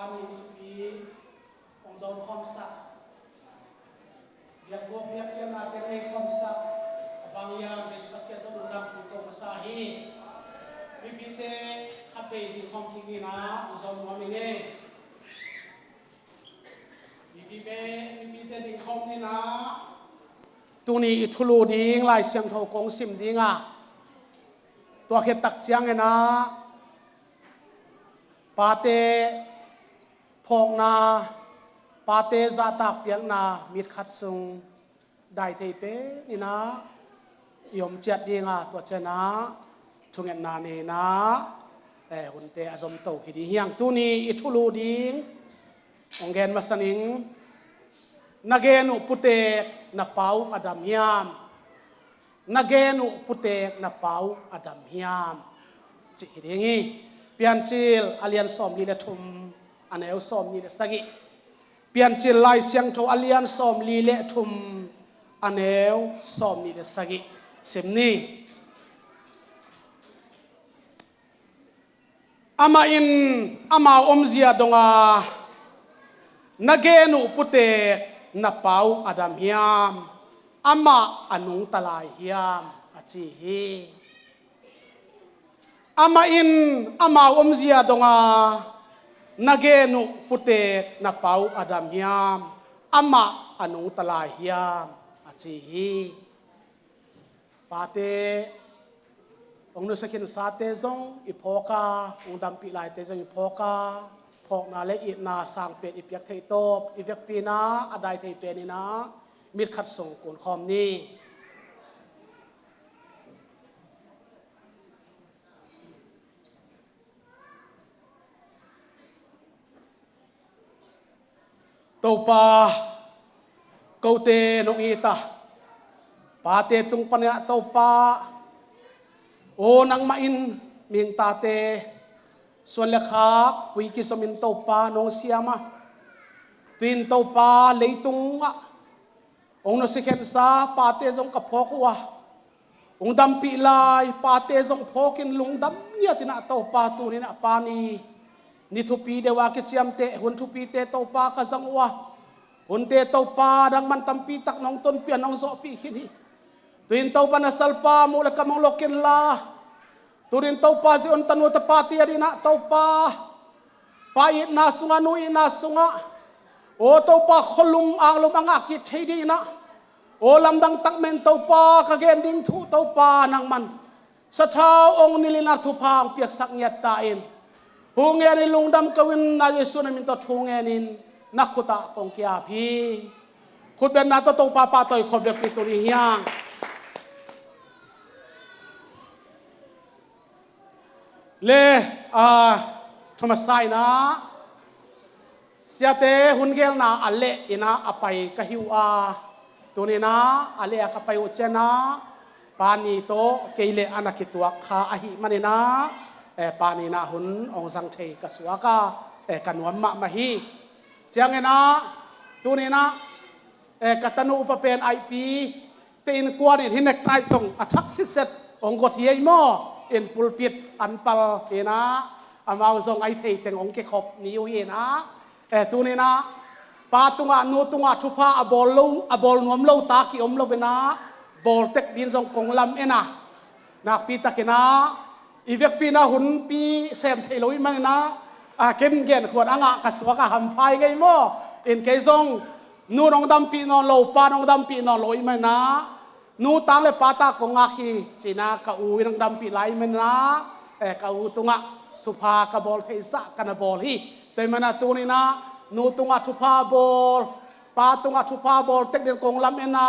pani ni ông dâu khom sắc việc buộc việc yang nate này khom sắc vang yang Jesus kasih tu dalam cukup masahi bibite kafe di khom kini na ông dâu mua ini bibite di khom ni na tu ni thulu ding lai siang thau kong sim ding à tua khet tak chiang na pate phong na pate zata piang na mit khat sung dai thei pe ni na yom chat ding a tua chana thungen na ne na hunte azom to hi di hiang tu ni ithulu ding ongen masaning nagenu putek na pau adam hiam nagenu putek na pau adam hiam chi hiringi pian chil alian som li le thum aneu som ni le sagi pian chil lai siang tho alian som li le thum aneu som ni le sagi simni ama in ama omzia donga nagenu putek na pau adam hiam ama anung talai hiam achi hi ama in ama omzia donga nagenu putek na pau adam hiam ama anung talai hiam achi hi pate ongnu sakin sate zong ipoka ungdam pi lai te zong ipoka phok na le it na sang pet ipyak thei top ivek pi na adai thei pe ni na mit khat song kun khom ni topa kote nong ita pate tung panya topa o nang main ming tateส่วนเลขาวิกิสมินโตปานองเสียมาตินโตปาเลยตุงอ่ะองนสิเข็นซาปาเตจงกับพอกวะองดำปีลายปาเตจงพอกินลุงดำเนี่ยตินะโตปาตูนี่นะปานีนิทุปีเดวากิจยมเตหุนทุปีเตโตปากะสังวะหุนเตโตปาดังมันตัมปีตักน้องต้นเปียน้องโซปีขินีตินโตปานะสัลปามูลกะมองโลกินลาturin tau pa si on tanu tapati ari na tau pa pait na sunga nui na sunga o tau pa kholum ang lum anga ki thedi na o lamdang takmen tau pa ka gending thu tau pa nang man sa thau ong nilina thu phang piak sak nyat ta in hunge ni lungdam kawin na yesu na min to thunge nin nakuta kong kya phi khut ben na to tau pa pa toy khobek pi turi hiang le thomas sai na siate hungel na ale ina apai kahiwa tunina ale akapai uchena pani to keile anakitwa kha ahi manina pani na hun ong sang thei kaswaka kanwam ma mahi changena tunina katanu upapen ip tein kwani hinek tai song athak siset ong got hiai mo in pulpit anpal ina amau zong ai thei teng ong ke khop niu ina tu ni na pa tunga nu tunga thupa abol nuam lo ta ki om lo bena bol tek din zong kong lam ena nak pi takina ivek pi na hun pi sem thei loi man na ken gen khot anga kaswa ka ham phai ngai mo in ke zong nu rong dam pi no lo pa rong dam pi no loi man na nu tang le pata ko nga khi china ka u nang dam pi lai men na ka u tunga thupa ka bol theisa kana bol hi te mana tu ni na nu tunga thupa bol pa tunga thupa bol tek den kong lam ena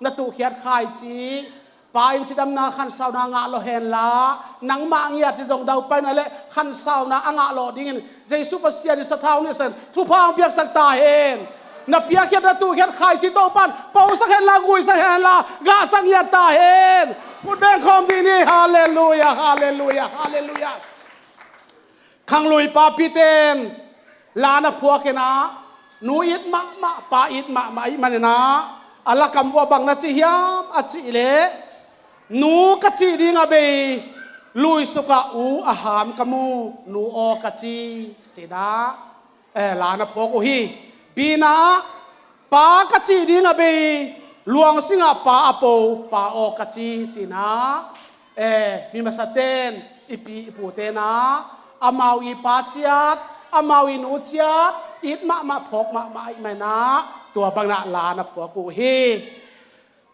na tu khiat khai chi pa in chidam na khan sau na nga lo hen la nang ma ngia ti dong dau pai na le khan sau na anga lo dingin jesu pasia ni sa thau ni sen thupa biak sak ta hen na pia khiat na tu khiat khai chi to pan pau sak hen la gui sak hen la ga sang ya ta hen ku den khom di ni hallelujah hallelujah hallelujah khang lui pa piten la na phua ke na nu it ma pa it ma i man na ala kam wa bang na chi hiam a chi le nu ka chi ding a be lui suka u aham kamu nu o ka chi da ลานะพกฮีบีนาปากจีดิงอเบลวงสิงะปาอโปปาโอกจีจีนามีมาสเตนอีปีอีปูเตนะอามาวีปาจียดอามาวีนูจียดอิดมาพกมาอีไม่นะตัวบังนาลานะพกูฮี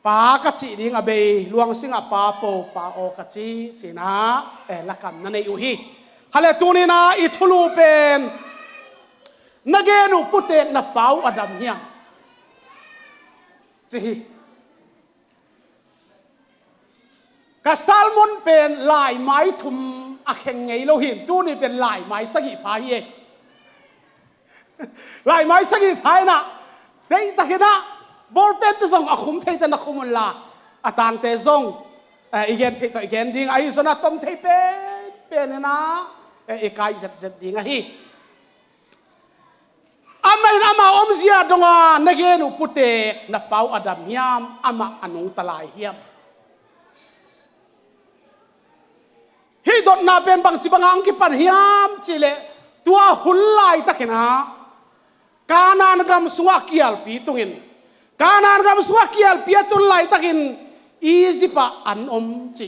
ปากจีดิงอเบลวงสิงะปาโปปาโอกจีจีนาละกันนั่นเองฮีฮัลโหลตัวนี้นะอิทุลูเป็นนักเกนุพุเตนนับเป้าอดัมเฮียจีกษัตริย์มนเป็นลายไม้ทุมอักเฮงไงเราเห็นตัวนี้เป็นลายไม้สกิพายเองลายไม้สกิพายนะได้ตะเกียนะบอลเป็นตัวส่งอาคุมเทตนักคุมลาอาตางเตส่งอีกเทตอีกดิ่งไอ้ส่วนนั้นต้มเทเป็นนะกายเสร็จดิ่งไอ้อามาอมเสียดงานักเกนุพุเตนับเป้าอดัมยามอามาอนุตลายเฮียมฮิดนาเป็นบางสิบางกิปันเฮียมจิเลตัวหุ่นลายตะเกนะกานานกำสวากิอัลปีตุงินกานานกำสวากิอัลปีตุลลายตะกินอีสิปะอันอมจิ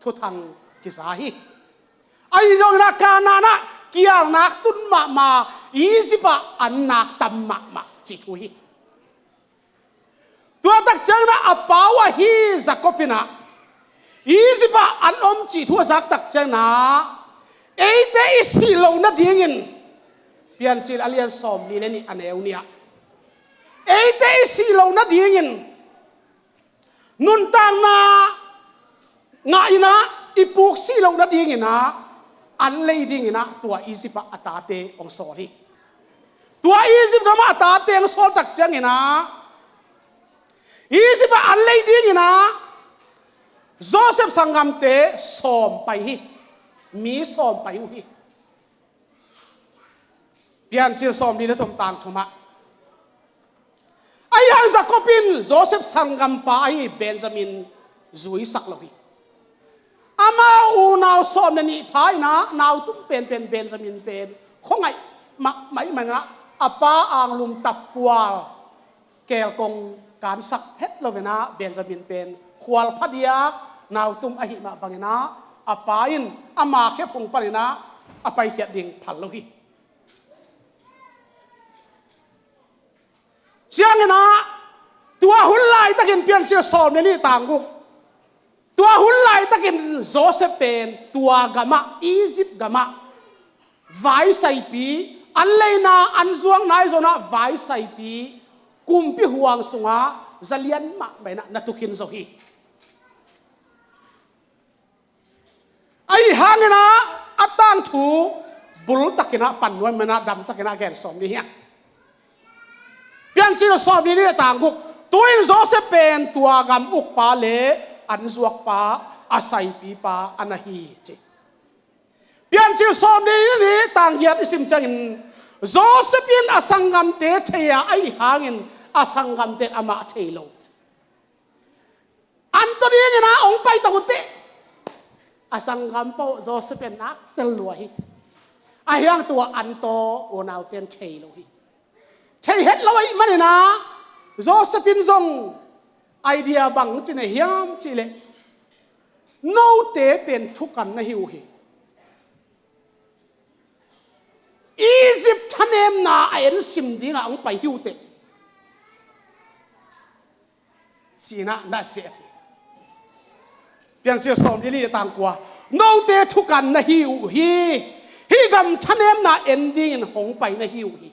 ทุทังกิสาฮีไอ้จงนักกานานะกิอัลนักตุนมาอีสิปะอันนักตัมมาจิทุฮีตัวตักเจงนะอปาวะฮีสักกปินะอีสิปะอันอมจิทัวสักตักเจงนะเอเตอิสิโลนัดยิงินเปลี่ยนสิลอาเลียนสอมนี่นี่อันเอวเนี่ยเอเตอิสิโลนัดยิงินนุนตังนะง่ายนะอีปุกสิโลนัดยิงินนะอันเลยดิ่งนะตัวอีสิปะอัตาเตองสอรีตัวอีสิปะมาอัตาเตองสอตักเจงนะอีสิปะอันเลยดิ่งนะโจเซฟสังกัมเตสอมไปฮีมีสอมไปหูฮีเปลี่ยนชื่อสอมดีและทมต่างทุมะไอ้ยังสักก็เป็นโจเซฟสังกัมไปเบนจามินจุยสักโลฮีอามาอูนาวสอมนี่พายนะนาวตุ้มเป็นเบนจามินเป็นคงไงไม่นะอาป้าอ่างลุมตับกัวแกลกงการสักเพชรโลเวนะเบนจามินเป็นขวลพัดยานาวตุ้มอหิมาบังนะอาปาอินอามาแค่พงปรินะอาไปเขียดดิ่งพันโลหิเชียงนะตัวหุ่นลายตะกินเปลี่ยนเชื่อสอบในนี่ต่างกูตัวหุ่นลายตะกินโจเซฟเป็นตัวกามาอียิปต์กามาไว้ใส่ปีอันเลยนะอันจวงนายโจนะไว้ใส่ปีกุมพิห่วงสงาจะเลียนมาไปนะนัตุกินโจฮีไอ้หางนะอัตตังถูบุลตักนะปันนวลมันนะดำตักนะแกนสมนี่เฮียเปลี่ยนชื่อสอบนี่ต่างกุตัวอินโจเซฟเป็นตัวกำอุกปาเลอันจวกปาอาศัยปีปาอันฮีจิเปลี่ยนชื่อสอบนี่ต่างเฮียอิสิมจังอินโจเซฟเป็นอสังกัมเตเทียไอ้หางอินอสังกัมเตอามาเทโลอันตัวนี้นะองไปตะกุเตอาสังกัมโปโจเซฟเป็นนักตลวยไอ้ยังตัวอันโตโอนาวเตียนเทโลฮีเทเฮ็ดเราไอ้มันนะโจเซฟินซงไอเดียบังจินเฮียมจิเลโนเตเป็นทุกกันนะฮิวฮีอียิปต์ท่านเอ็มนาไอ้นสิมดีงาองไปฮิวเตจีน่าน่าเสียเพียงเชื่อสมยี่ลี่ต่างกว่าโนเตทุกกันนะฮิวฮีกำท่านเอ็มนาเอ็นดิ้งหงไปนะฮิวฮี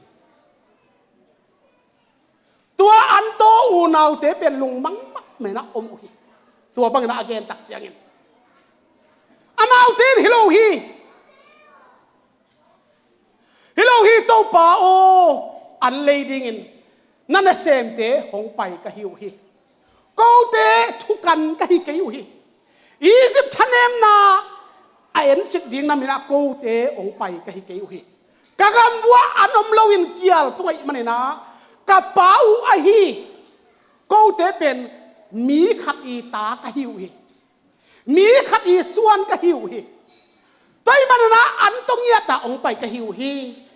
ตัวอันโตอูนาวเตเป็นลุงมังมักไม่นะอมฮีตัวบังนะอเกนตักเสียงอินอามาเตนฮิโลฮีโตปาโออันเลยดิ้งอินนั่นน่ะเซมเตหงไปกับฮิวฮีกูเตทุกกันกับฮิกฮิวฮีอียิปต์ท่านเอ็มนาไอ้เอ็นจิตดิ้งนั่นมีนะกูเตองไปกับฮิกฮิวฮีกะกำบัวอันอมลวินเกียลตัวไอ้มันนะกระเป๋าไอ้ฮีกูเตเป็นมีขัดอีตากะฮิวฮีมีขัดอีส่วนกะฮิวฮีตัวมันนะอันตรงเนี้ยแต่องไปกะฮิวฮี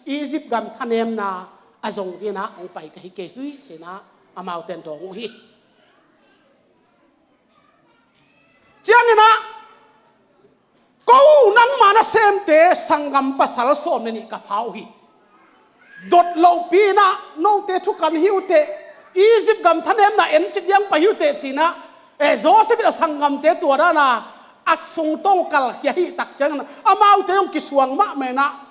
Egypt gam thanem na azong dia na ong pai ka hi ke hui chena amau ten dong hi chiang na ko nang mana sem te sangam pasal som ni ka phau hi dot lo pi na no te thu kan hiu te Egypt gam thanem na en chik yang pa hiu te china Joseph la sangam te tu ra na ak sung tong kal ya hi tak chang na amau te yong kiswang ma me na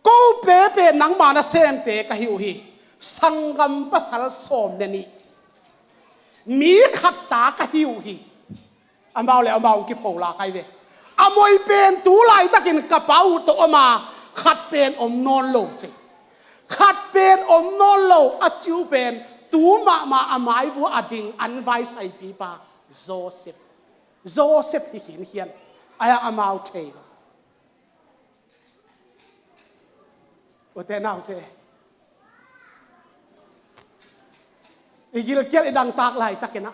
ko pe nang mana sem te ka hiu hi sangam pasal som ni mi khat ta ka hiu hi amau le amau ki pho la kai ve amoi pen tu lai takin ka pau to ama khat pen om non lo che khat pen om non lo a chiu pen tu ma amai vu ading advice ai pi pa Joseph hi hian aya amau the o te nau te igil kel idang tak lai takena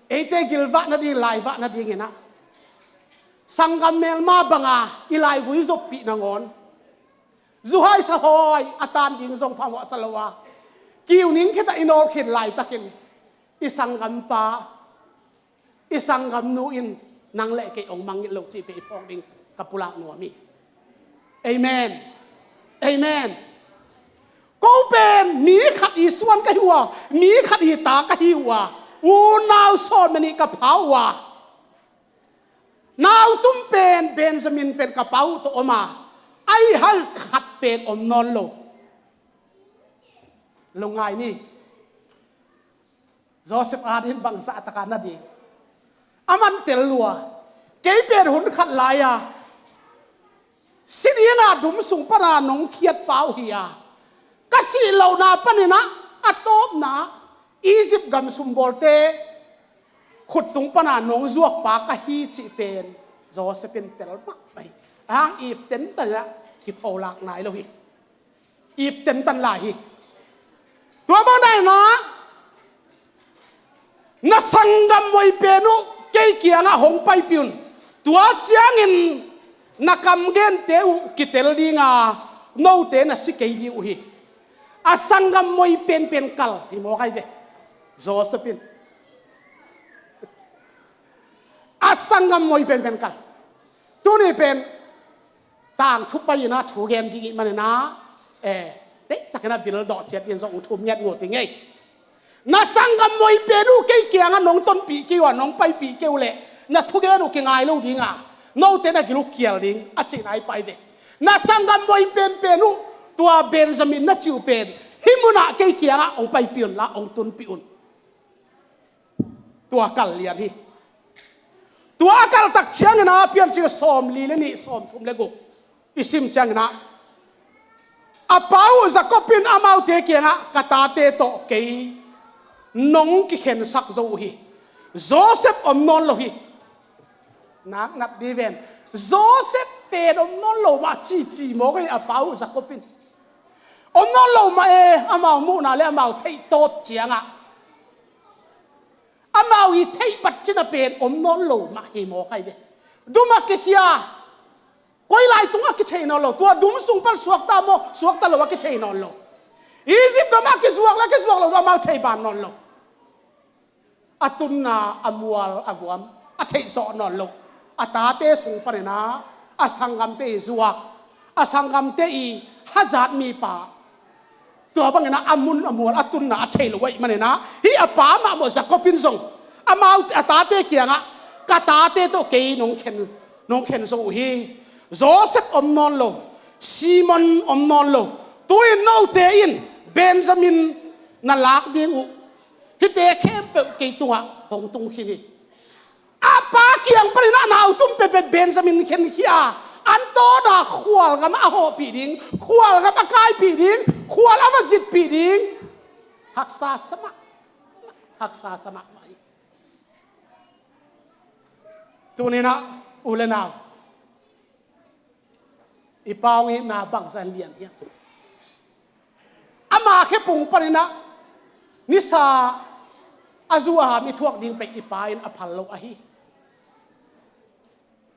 ete gilwa na di lai wa na di ngena sangam mel ma banga ilai vui zop pi na ngon zuhai sa hoi atan ding zong phawa salawa kiu ning kheta inol khin lai takin isangam pa isangam nu in nang le ke ong mang lo chi pe phong ding kapula nu mi amen amen ko pen mi khat i suan ka hiwa mi khat i ta ka hiwa u naw so mani ka phawa naw tum pen Benjamin pen ka pau to oma ai hal khat pen om non lo lungai ni Joseph adin bangsa takana di aman tel lua ke pen hun khat laya sidiana dum sung para nong khiat pau hiya kasi lo na panina atop na Egypt gam sumbolte khut tung pana nong zuak pa ka hi chi pen Joseph pen tel ma mai hang ip ten ta ya ki pholak nai lo hi ip ten tan la hi tua ba nai na sangam moi penu ke kianga hong pai piun tua chiangin nakam gen teu kitel dinga no te na sikei di u hi asangam moi pen kal hi mo kai ve Josephine asangam moi pen kal tu ni pen tang thu pai na thu gen di man na te takena bil do chet yin song thum nyat ngo ti ngei na sangam moi penu ke kianga nong ton pi ki wa nong pai pi ke ule na thu gen u ki ngai lo dinga no te na gilu kial ding a chi nai pai ve na sangam moi penu tua Benjamin na chiu pen himuna ke kianga ong pai pion la ong tun pi un tua kal lian hi tua kal tak chiang na pian chi som li le ni som thum le go isim chang na apau zakopin amau te kianga kata te to ke nong ki khen sak zo hi Joseph om non lo hi nak nap di ven Joseph pe om non lo ma chi mo ke apau zakopin om non lo ma amau mu na le amau thei top chianga amau i thei pat china pen om non lo ma hi mo kai ve duma ke kia koi lai tunga ki chei no lo tua dum sung par suak ta lo ki chei no lo Egypt ma ki suak lo amau thei ban non lo atunna amual aguam a thei so non lo ata te sung par na asangam te zuak asangam te i hazat mi paตัวบางนะอามุนอมัวอัตุนนะอัตเทลไว้มันนะฮีอาป้ามาหมดสักก็พินส่งอามาอัตาเตเกียงะกาตาเตโตเกยน้องเข็นส่งฮีโจเซฟอมนอนโลซีมอนอมนอนโลตัวอินโนเตอินเบนจามินนั่นลักดิ้งอุฮิเตเคเปเกยตัวหงตุงขีอาป้าเกียงปริณาหนาวตุ้มเป็นเบนจามินเข็นขี้อาอันโตดาขวลกับอาโหปีดิ้งขวลกับอากายปีดิ้งขวลอวสิตปีดิ้งหักษาสมัครไหมตัวนี้นะอุเลนาวอีปาวนี้นาบังสันเลียนเฮียอามาแค่ปุ่งปริณะนิสาอาจูอามีทวกดิ้งไปอีปาอินอภัลโลอาฮี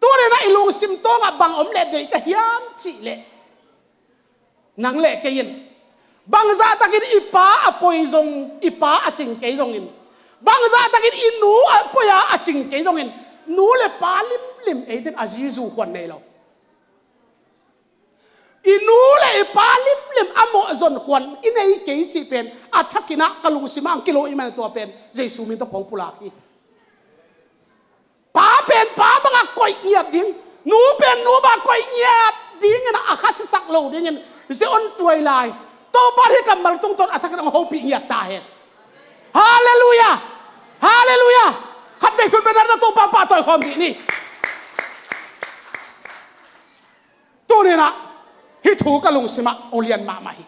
ตัวนี้นะอิลุงซิมโตงับบางอมเล็ดเด็กก็ยามจีเล่ nang le kein bangza takin ipa apoi zong ipa aching ke zong in bangza takin inu apoya aching ke zong in nu le palim lim eden azizu khwan nei lo inu le palim lim amo zon khwan inei ke chi pen athakina kalung simang kilo iman to pen jesu min to pong pulaki pa pen pa banga koi ngiat ding nu pen nu ba koi ngiat ding na akhas sak lo ding se on tuai lai to ba he kamal tung ton athakina hopi ngiat ta he hallelujah hallelujah khat ve kun benar to pa pa toy khom ni to ni na hi thu kalung sima olian ma mai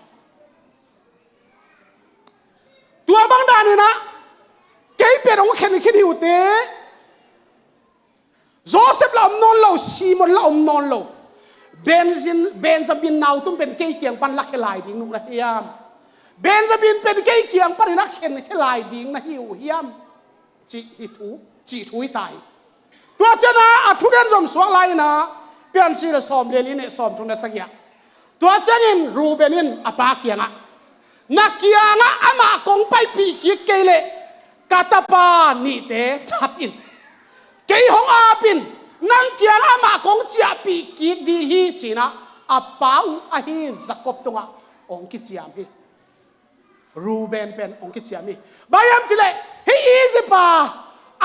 tua bang da ni na ke pe ong khen khin hiu te Joseph la non lo Simon la non lo Benjamin nào tum pen ke kiang pan la khelai ding nu la hiam Benjamin pen ke kiang pan na khen khelai ding na hiu hiam chi hi thu tai tua chana a thu den jom suak lai na pian chi la som le li ne som thung na sakya tua chanin Rubenin apa kianga na kianga ama kong pai pi ki kele katapa ni te chatin kei hong apin nang kiang ama kong chia pi ki di hi china apau a hi Jacob tunga ong ki chiam hi Ruben pen ong ki chiam hi bayam chile hi izipa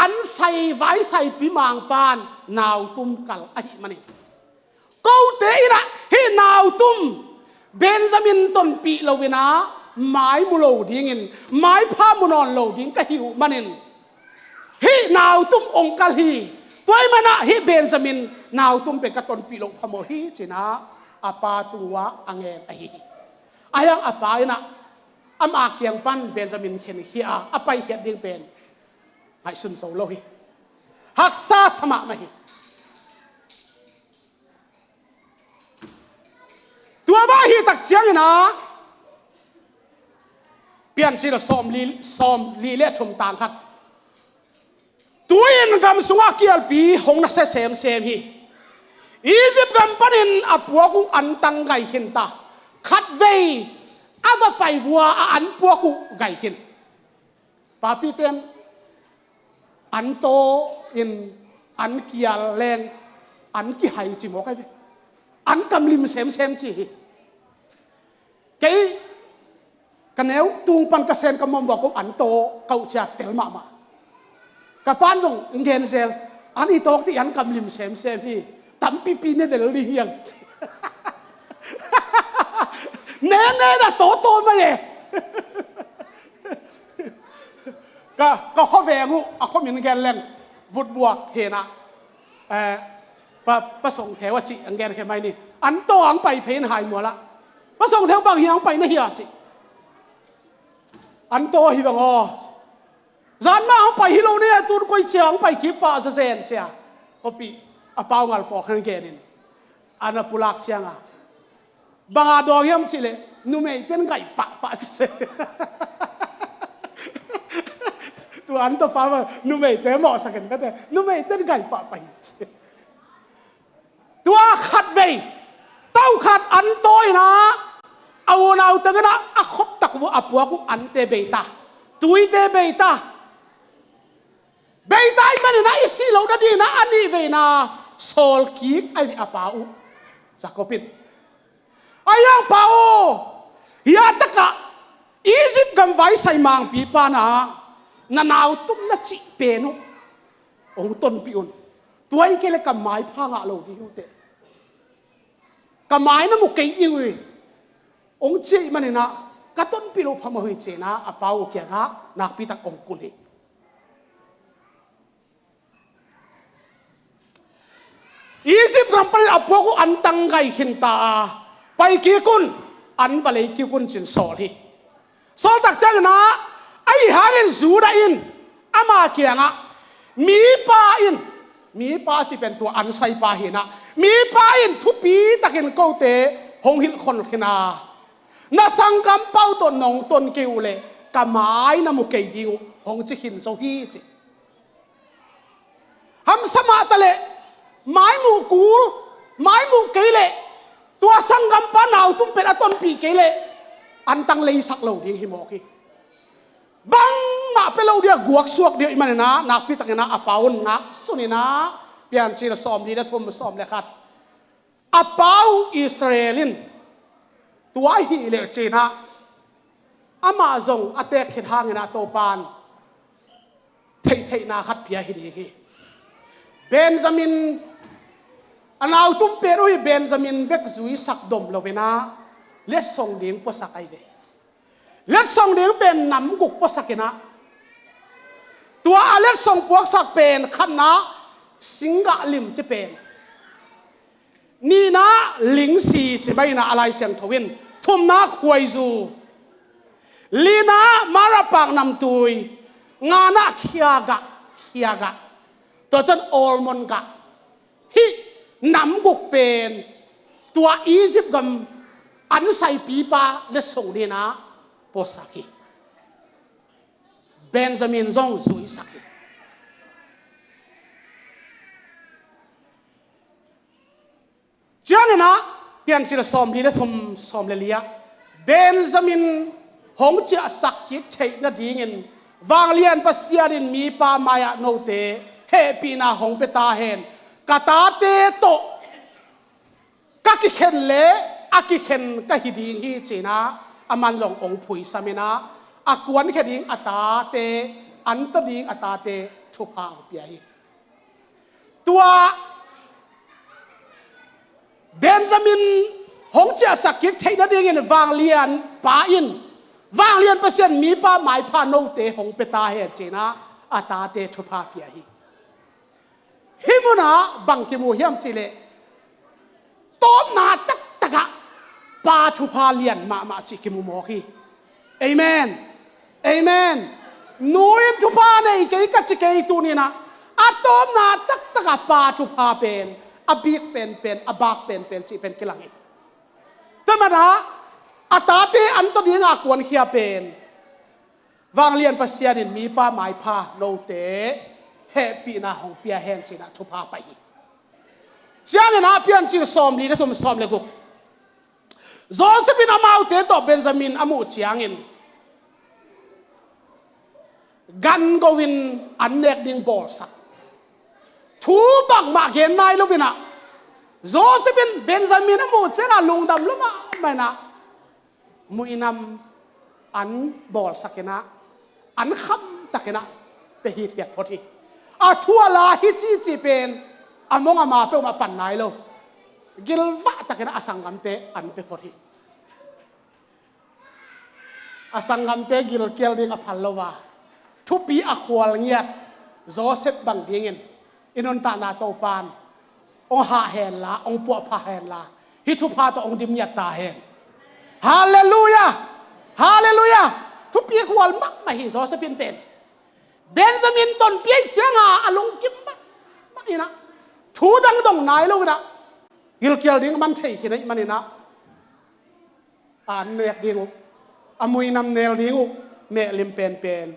an sai vai sai pi mang pan naw tum kal a hi mani ko te ina hi naw tum Benjamin ton pi lowina mai mu lo dingin mai pha mu non lo ding ka hiu manin hi naw tum ong kal hi toy mana hi Benjamin naw tum pe ka ton pi lo phamo hi china apa tuwa angen a hi ayang apa ina ama kyang pan Benjamin khen hi a apai hiat ding pen ai sun so lo hi haksa sama ma hi tua ba hi tak chiang ina pian chi la som li le thum tang khat tuin gam sunga kial pi hong na se sem hi Egypt gam panin apua ku antang gai hin ta khat vei ava pai vua a an pua ku gai hin papi tem an to in an kial leng an ki hai chi mo kai an kam lim sem chi cái nếu tung pan kasen kamom ba ko an to kau cha tel ma ma ka pan jong ingen sel an I tok ti an kam lim sem hi tam pi pi ne del li hiang ne da to ma ye ka kho ve ngu a kho min gen len vut buak he na pa song the wa chi ingen he mai ni an to ang pai phen hai mo la pa song the bang hiang pai na hi chi an to hi bang o zan ma ang pai hi lo ne tur koi chiang pai ki pa za zen chia kopi a pau ngal po khan ge nin ana pulak chiang a banga dong yam chile nu mei pen gai pa se tu an to pa nu mei te mo sa ken te nu mei ten gai pa tua khat vei tau khat an toi na au nau tangana a khop tak bu apua ku an te beita tui te beita man na isi lo da di na ani ve na sol ki ai apau Jacobin ayang pao ya taka Egypt gam vai sai mang pi pa na naw tum na chi pe no ong ton pi un tuai ke le kam mai pha nga lo di te kamai na mu ke iwi ong chi manina katon pi lo phamo hi che na apau ke na nak pi tak ong kun hi Egypt rampal apo ko antang gai hinta pai ki kun an valei ki kun chin sol hi sol tak chang na ai hangin zuda in ama kianga mi pa chi pen tu an sai pa hi na mi pa in thu pi takin ko te hong hil khon khina na sangkam pau to nong ton kiu le kamai na mu kei diu hong chi hin so hi chi ham sama ta le mai mu kul mai mu kei le ตัวสังกัมปานาวตุ้มเป็นอต้นปีเกเลอันตั้งเลยสักเหล่าเดียงหิมอกีบังมาเป็นเหล่าเดียกวกสวกเดียวมันนะนักพิตักนะอาปาวนักสุนีนะเปลี่ยนชีรสอมดีนะทุ่มสอมเลยครับอาปาวอิสราเอลินตัวฮิเลจีนะอามาซงอาเตะขิดหางนะโตปานเทนาขัดเพียฮิดีกีเบนจามินอันเอาตุ้มเปรุยเบนจามินเบกจุยสักดมโลเวนะเล็ดส่งเดียงปสักไอเวเล็ดส่งเดียงเป็นน้ำกุกปสักนะตัวเล็ดส่งพวกสักเป็นขันนะสิงกะลิมจะเป็นนี่นะลิงสีจะไม่นะอะไรเสียงทวินทุ่มนะควยจูลีนะมาราปักนำตุยงานะเขียกะตัวฉันโอลมอนกะฮิน้ำกุกเป็นตัวอียิปต์กัมอันใส่ปีปาเล็ดส่งดีนะปอสักเบนจามินซงจุยสักจังนะเปลี่ยนชื่อสอมดีและทมสอมเลลียเบนจามินหงจะสักกิจเทนดีเงินวางเลียนปัสยาดินมีปามายาโนเตเฮปีนาหงเปตาเฮนกาตาเตโตกักเข็นเละอากิเข็นกะฮิดีฮีจีนะอามันจงองผุยสามินะอากวนเขดิงอัตาเตอันตดิงอัตาเตทุพาเปียตัวเบนจามินหงจะสักกิจเทนดีเงินวางเลียนป่าอินวางเลียนเปอร์เซ็นต์มีป้าหมายพาโนเตหงเปตาเฮจีนะอัตาเตทุพาเปียฮิมุนะบังกิมูเฮียมจิเลต้มนาตักตะกะปาทุพาเลียนมาจิกิมูโมฮีเอเมนเอเมนนูอินทุพาในเกยกัจเกยตูนี่นะอัตมนาตักตะกะปาทุพาเป็นอบิกเป็นอบากเป็นจิเป็นกิลังอิแต่มานะอัตาเตอันตดีงากวนเขียเป็นวางเลียนปัสยาดินมีป้าหมายพาโนเตเฮปีนาหงเปียแหงจินะทุพาไปจังนะเพียนจิสอมลีนะทุมสอมเลกุโจเซฟินอามาอุเตโตเบนจามินอามูจียงอินกันกวินอันเนกดิงบอสักทูบังมาเกนนายลูกวินะโจเซฟินเบนจามินอามูเจงาลุงดำลุมาไม่นะมุยนำอันบอสักนะอันคำตักนะไปฮิตเหียดพอดีอาทัวลาฮิจีเป็นอามงอามาเปมาปั่นนายโลกิลวะตักนะอสังกัมเตอันไปพอดีอสังกัมเตกิลเกลดิงอภัลโลวาทุปีอควอลเงียดโจเซฟบังดิงินอินนตานาโตปานองหาแหนลาองปัวพาแหนลาฮิทุพาตองดิมยัตตาแหนฮาเลลูยาฮาเลลูยาทุปีควอลมักมาฮิโจเซฟินเป็นเบนจามินตนเปียเจียงอาลุงกิมมักอีนะทูดังดงนายลูกนะกิลเกลดิงมันเทขินมันนี่นะอันเนกดิงอามุยนำเนลดิงเมลิมเป็น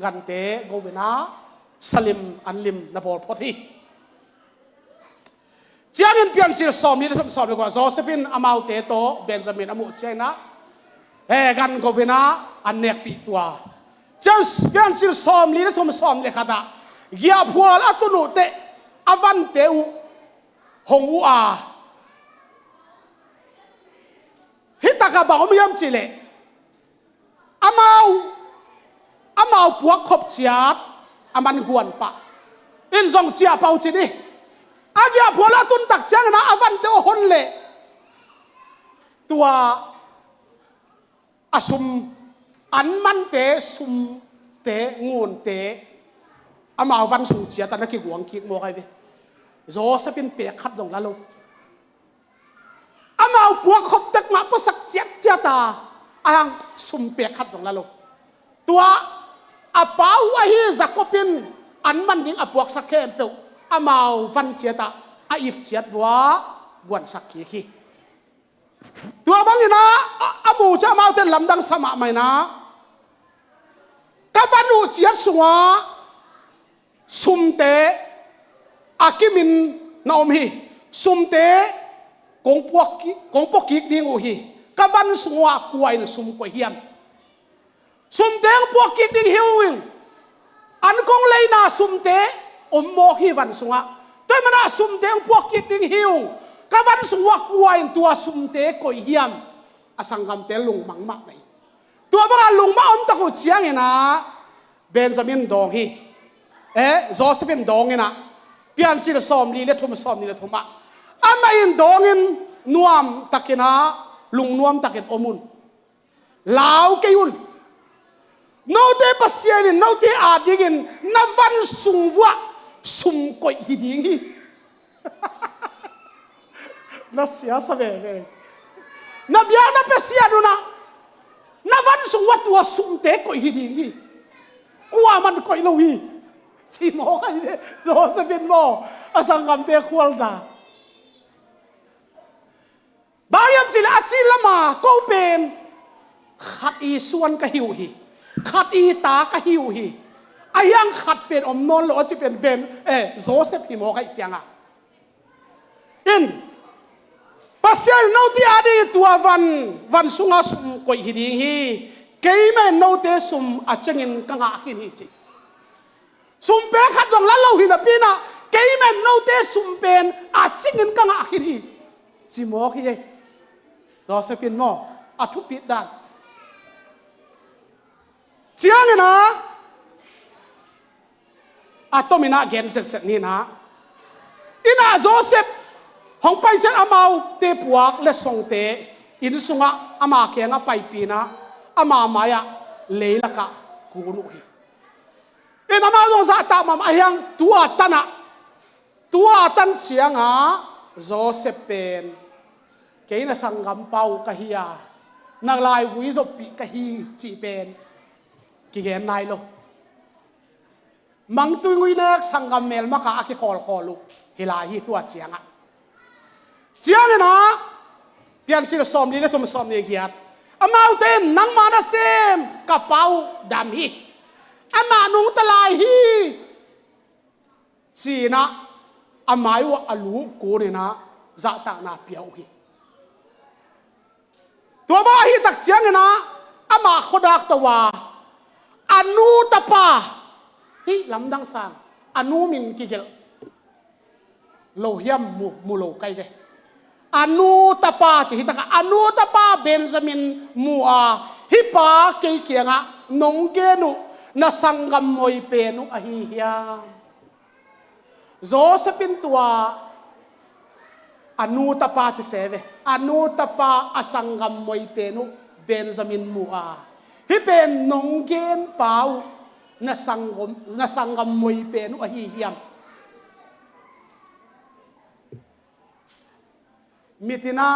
กันเตโกเวนะสลิมอันลิมนบอลพอดีเจียงินเปลี่ยนชื่อสอมนี่ทุกสอมดีกว่าโจเซฟินอามาเตโตเบนจามินอามุเจนะกันโกเวนะอันเนกปีตัวเจ้าเปลี่ยนชื่อสอมนี่ทุกสอมเลยค่ะยาพัวละตุนุเตอวันเตอุหงอูอาฮิตากาบางมียมจิเลอามาพวกขบเจียบอามันกวนปะอินซองเจียเปาจีนี่อาเกียพัวละตุนตักเจียงนะอวันเตอุหนเลตัวอาซุมอันมันเตซุมเตงูนเตอามาวันสูเจียตอนนั้นกี่หวงกี่โมไงเวโจเซฟินเปียขัดลงละลูกอามาพวกขบตักมาพวกสักเจียตาอ่างซุมเปียขัดลงละลูกตัวอาเปาไอฮิจักปินอันมันดิ้งอาพวกสักแค่เปียวอามาวันเจียตาอาอิบเจียตวะวันสักขี้ตัวบางทีนะอามูจะมาเต้นลำดังสมาไหมนะกับวันอูเจียสัวซุมเตอากิมินนาอมีซุมเต kong pokik ding uhi kavan sungwa kuain sum ko hiam sum deng pokik ding hiwing an kong leina sum te mo hi van sunga toy mana sum deng pokik ding hiu kavan sungwa kuain tua sum te ko hiam asangam te lung mang mak mai tua ba lung ma om ta ko chiang ina Benjamin dong hi Josephine dong ina pian chi som li le thum som ni le thuma ama in dong in nuam takina lung nuam takin omun lau keun no te pasien no te adigin na van sungwa sum koi hiding hi na sia sa ve na bia na pasiano na van sungwa tua sum te koi hiding hi kwa man koi lo hi chi mo ka ni do sa bin mo asang kam te khwal da bayam sila achilama ko pen khat i suan ka hiu hi khat i ta ka hiu hi ayang khat pen om non lo chi pen ben Joseph hi mo kai chianga in pasal no ti adi tua van sunga sum koi hi ding hi keime no te sum achangin kanga kin hi chi sum pe khat dong la lo hi na pina keime no te sum pen achingin kanga kin hi chi mo hi Josephine mo athu pit dan chiang na atomina gen set ni na ina Joseph hong pai set amau te puak le song te in sunga ama ke nga pai pi na ama maya leila ka kunu hi ina ma dong sa ta mam ayang tua tan chiang a Joseph pen keina sangam pau kahia nang lai wi zo pi kahi chi pen ki gen nai lo mang tu ngui nak sangam mel ma ka aki khol kholu hilai hi tua chianga na pian chi som ni le tum som ni giat amau ten nang ma na sem ka pau dam hi ama nung talai hi china amai wa alu ko ni na za ta na piau hi tua ba hi tak chiang na ama khodak tawa anu tapa hi lamdang sang anu min kigel lo hiam mu lo kai ve anu tapa chi hitaka anu tapa Benjamin mua hi pa ke kianga nong ge nu na sangam moi pe nu a hi hiam Josephine tua anu tapa chi seve anu tapa asangam moi pe nu Benjamin mua hi pen nong gen pau na sangam moi pe nu a hi hiam mitina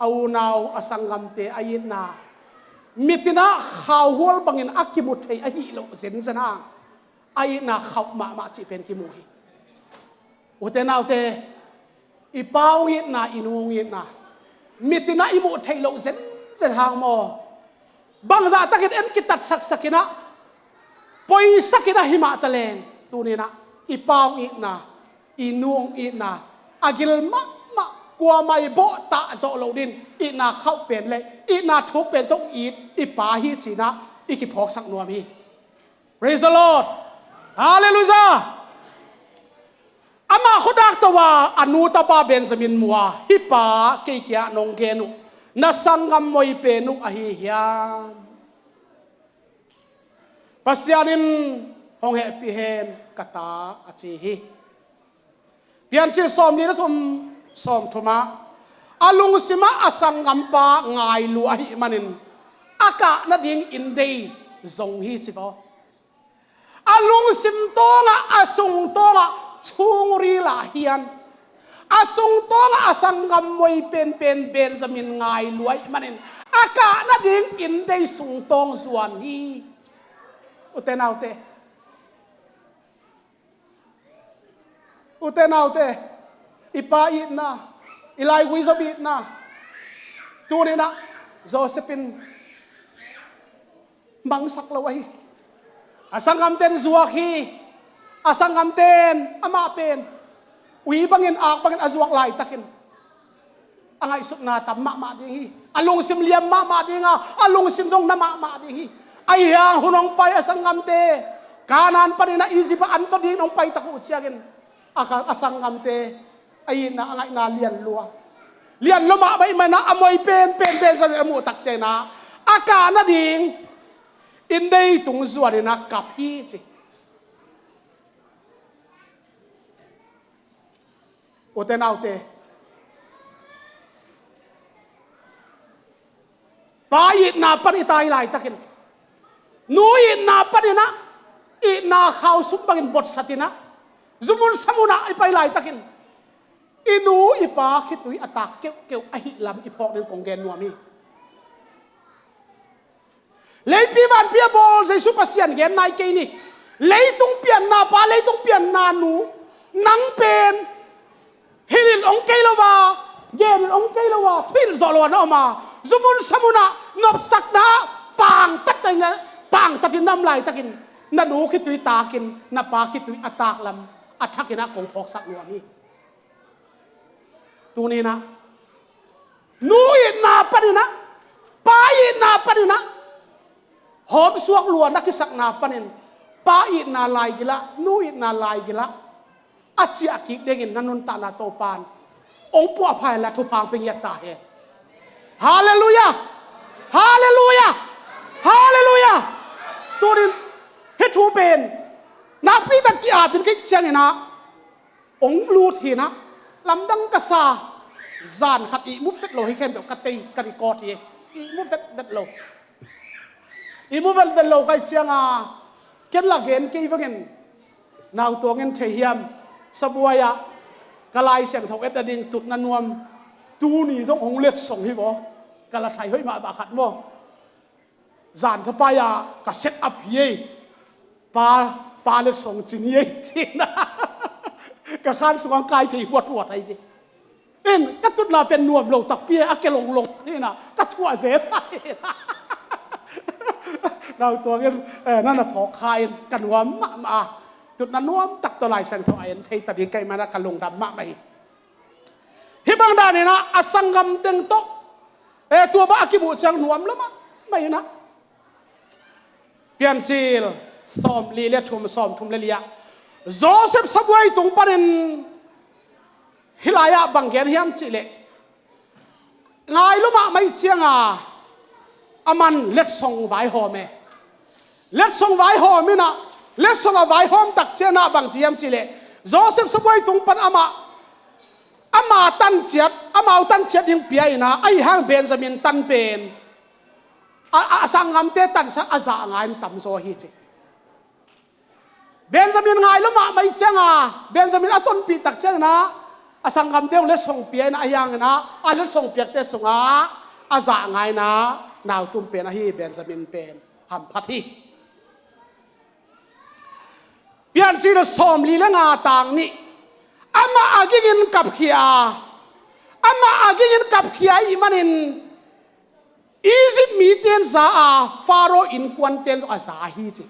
au nau asangam te ayin na mitina khawhol bangin akimut thei a hi lo zen zana ayin na khaw ma chi pen ki mu hi utenau te ipau yin na inung yin na mitina imu thei lo zen hang mo bangza takit en kitat sakina poi sakina hima talen tunina ipau yin na inung yin na agil ma kwa mai bo ta zo lo din ina khau pen le ina thuk pen tok i pa hi china iki phok sak nuam hi praise the Lord hallelujah ama khodak tawa anu tapa Benjamin mua hi pa ke kya nong genu na sangam moi pe nu a hi hiam pasyanin hong he pi hen kata achi hi pian chi som ni na thum som thuma alung sima asangam pa ngai lu a hi manin aka na ding in dei zong hi chi bo alung sim tonga asung tonga chung ri la hian asung tonga asangam moi pen Benjamin ngai luai manin aka na ding in dei sung tong suan hi utenaute ipa itna ilai wizo bitna tunina Josephine mangsak lawai asangam ten zuak hi asangam ten ama pen ui bangin ak bangin azuak lai takin angai suk na tam ma ding hi alung sim liam ma ding alung sim dong na ma ding hi ai hang hunong pai asangam te kanan pa na easy pa anto ding nong pai taku chiagin asangam te ai na angai na lian luma bai mana amoi pen sa mu tak che na aka na ding in dei tung zuari na kap hi chi oten autte pai na pani tai lai takin nui na pani na i na khau sum bangin bot satina zumun samuna ai pai lai takin inu ipa khitui atak keu ahi lam ipok nen konggen nuami leipi van pia bol sai su pasian gen nai ke ni leitung pian na pa leitung pian na nu nang pen hilil ong kailawa gen ong kailawa phil zolo na ma zumun samuna nop sakna pang tatin nam lai takin na nu khitui takin na pa khitui atak lam athakina kong phok sak nuami tu ni na nu na panina pai na panina hom suak luan na kisak na panin pai na lai gila nu na lai gila achi akik dengin nanun ta na to pan ong pu aphai la thu phang peng yat ta he hallelujah hallelujah hallelujah turin he thu pen na pi ta ki a pin ki chang ina ong lu thi na lam dang ka sa zan khat i mu fet lo hi khem ka tei ka ri ko thi i mu fet dat lo i mu vel lo kai chang a ken la gen ke wagen naw to ngen the hiam sabuaya kalai siang thau et ding tut na nuam tu ni dong hong let song hi bo kala thai hoi ma ba khat mo zan ka pa ya ka set up ye pa let song chin ye chin ka khan suang kai phi huat ai ji in ka tut la pen nuam lo tak pia akelong long ni na ka thua ze pai naw to ngenนั่นน่ะพอคายกันวมมาจุดนั้นนวมตักตัวลายสังทอยเทตะดีไกมานะกะลงดำมาไปฮิบังดานี่นะอสังกัมตึงโตตัวบ้ากิบุจังนวมแล้วมั้งไม่นะเปลี่ยนซีลซ้อมลีเลียทุ่มซ้อมทุ่มเลียโจเซฟสับไว้ตรงปนินฮิลายะบังเกียนฮิมจิเลไงรู้มั้ยไม่เจียงอามันเล็ดส่งไว้หอมเล็ดส่งไว้หอมนะเล็ดส่งไว้หอมตักเจน่าบังเจียมจิเลโจเซฟสับไว้ตรงปนอามาตันเจียดอามาตันเจียดยังเปียนะไอ้ห้างเบนจามินตันเป็นสังงามเตตันสักอาจางานตั้มโซฮิจิเบนจามินไงรู้มั้ยไม่เจียงเบนจามินต้นปีตักเจนะสังงามเตเล็ดส่งเปียนะไอ้ยังนะเล็ดส่งเปียเตส่งอาจางานนะนาวตุ้มเป็นฮีเบนจามินเป็นทำพัทธีเปลี่ยนชีวิตสมลีและงาต่างนี้อามาอากินกับขี้อามาอากินกับขี้อีมันอินอีจิปต์มีเตียนซาฟาโรห์อินควนเตียนอาซาฮีจิ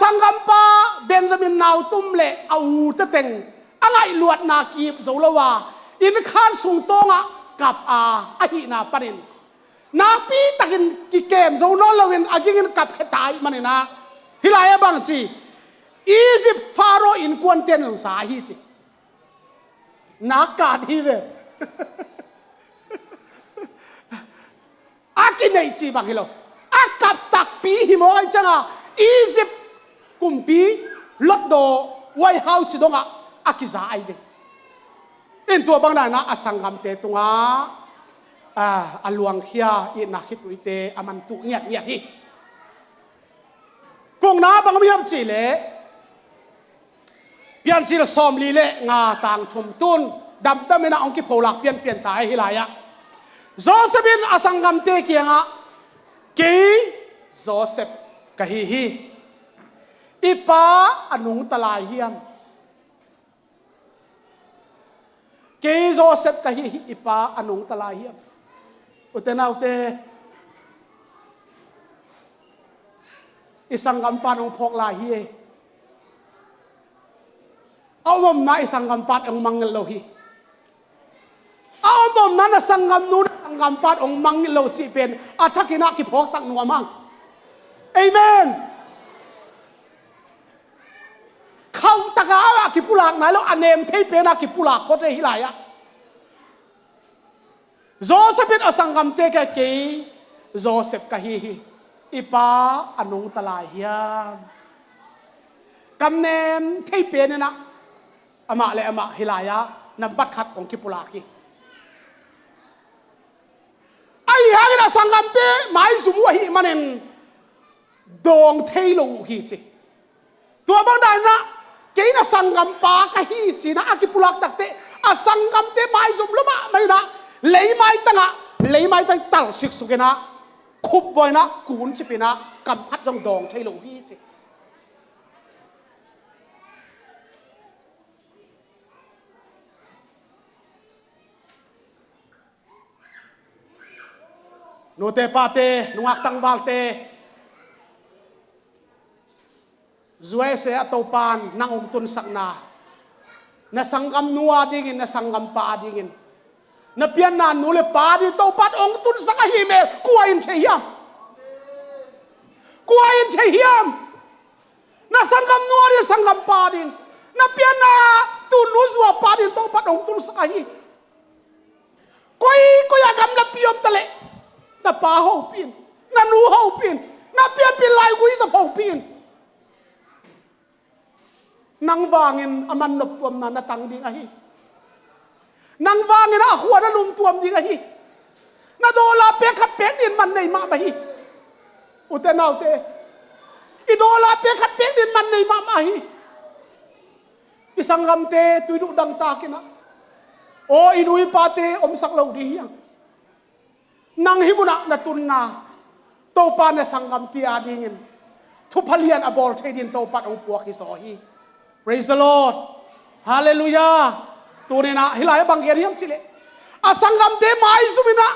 สังกัมปาเบนจามินนาวตุ้มเละเอาตะเต็งอะไรลวดนากีบโซลาวาอินคานสุงตงกับอาหินาปนินนาปีตักินกิเกมโซนอลวินอากินกับเขตายมันนะฮิลายะบังจีอียิปต์ฟาโรห์อินควนเตียนอุสาฮีจินักการฮีเวอากินไอจีบังฮิโลอากับตักปีฮิโมไอจังอียิปต์กุมปีลดโดไวท์เฮาส์ดงอากิซาไอเวอินตัวบางนานะอสังกัมเตตุงอลวงเขียอินักขิตุอิเตอามันตุเงียฮีกงน้าบางมีฮับจีเลเปลี่ยนจีลซอมลีเลงาต่างทุมตุนดำดำไม่น่าองกิโพลักเปลี่ยนตายฮิลายะโจเซฟินอสังกัมเตเกียงกีโจเซฟกะฮีอีป้าอนุงตลายเฮียมกีโจเซฟกะฮีอีป้าอนุงตลายเฮียมอุตนาอุเตอิสังกัมปานองพกลายเฮียเอาวมนาอิสังกัมปานองมังเงลโลฮีเอา ดมนั้นสังกำนู้นสังกำปัดองมังโลจิเป็นอัฐกินักกิพกสังนัวมังเอเมนเขาตะกากิปุลากไหนแล้วอันเนมเทเป็นกิปุลากก็ได้ฮิลายะโจเซฟเป็นอสังกำเตกะเกยโจเซฟกะฮีอีป้าอนุตลายเฮียกำเนมเทเป็นนะอามาเลยอามาฮิลายะนับบัตรขัดของกิปุลากีไอ้ฮะนี่นะสังกำเตหมายสมว่าฮิมันเองดองเทโลฮีสิตัวบางด้านนะเกี่ยนะสังกำปากะฮีสินะอากิปุลากตักเตอาสังกำเตหมายสมละมาไม่นะเลยไม่ตั้งอะเลยไม่ตั้งตั้งสิกสุกนะคุบบ่อยนะกูนชิปนะกำพัดจงดองเทโลฮีสินูเตปาเตนุอักตังบาลเตจวยเสียตัวปานนางองตุนสักนานาสังกำนัวดิ่งนาสังกำปาดิ่งนาเปียนนานูเลปาดิตัวปัดองตุนสักหิเมกัวอินเชียมกัวอินเชียมนาสังกำนัวดิสังกำปาดิ่งนาเปียนนาตุนนุสวาปาดิตัวปัดองตุนสักหิก็อยากกำลับพิยมทะเลนาปาหูปีนนานูหูปีนนาเปียนเป็นลายกุยสะหูปีนนางวางินอามันนบตัวมันนาตังดิ่งไอ้นางวางินอาขวดลุมตัวมดิ่งไอ้นาโดลาเปียขัดเปียดินมันในมาไปอุตนาวเตอีโดลาเปียขัดเปียดินมันในมาไปอีสังกำเตตุยดุดังตากินะโออินุยปาเตอมสักเหล่าดียังนางฮิบุนะนาตุนนาโตปานสังกำเตียดิ่งทุพเลียนอบอลเทดินโตปัดองปวกฮิโซฮีPraise the Lord Hallelujah ตัวนี้นะฮิลายบังเกียริยมสิเลอาสังกำเตมาอิสุบินะ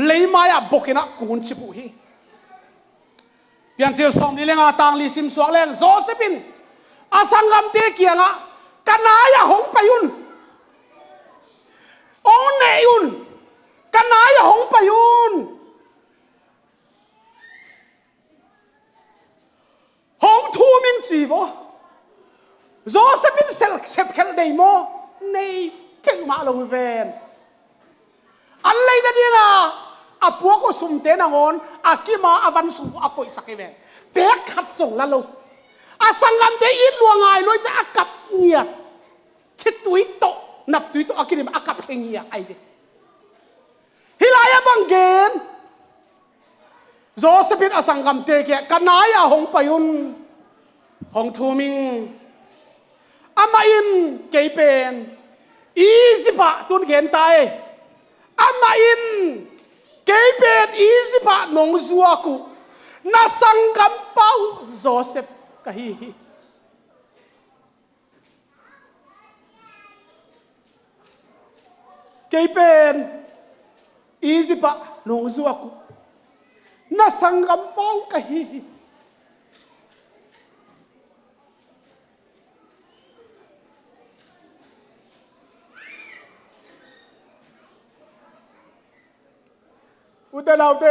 เลยมายาบกินะกุนชิบุฮีเพียงเจ้าสองนี่เลงอาตังลิซิมสวงเลงโซเซปินอาสังกำเตเกียงะกันนายาหงไปยุนองเนยุนกันนายาหงไปยุนหงทูมิงจีบโจเซฟินเซลเซฟเคลเดย์โมในเก่งมาลงเวนอะไรนั่นเองอ่ะพวกก็สุ่มเตนงอนอากิมาอวันสุ่มอากุยสักเวนเปียกขัดส่งละลูอาสังกันเตอินลวงไงลอยจะอากับเงียคิดตุยโตนับตุยโตอากิริมอากับเงียไอ้เวฮิลายบังเกนโจเซฟินอาสังกันเตเกกันนายาหงปยุนหงทูมิงอามาอินเกยเป็นอีสิปะตุนเกนไตอามาอินเกยเป็นอีสิปะนงซัวกุนาสังกัมเปาโจเซฟกะฮีเกยเป็นอีสิปะนงซัวกุนาสังกัมเปากะฮีอุตนาวเต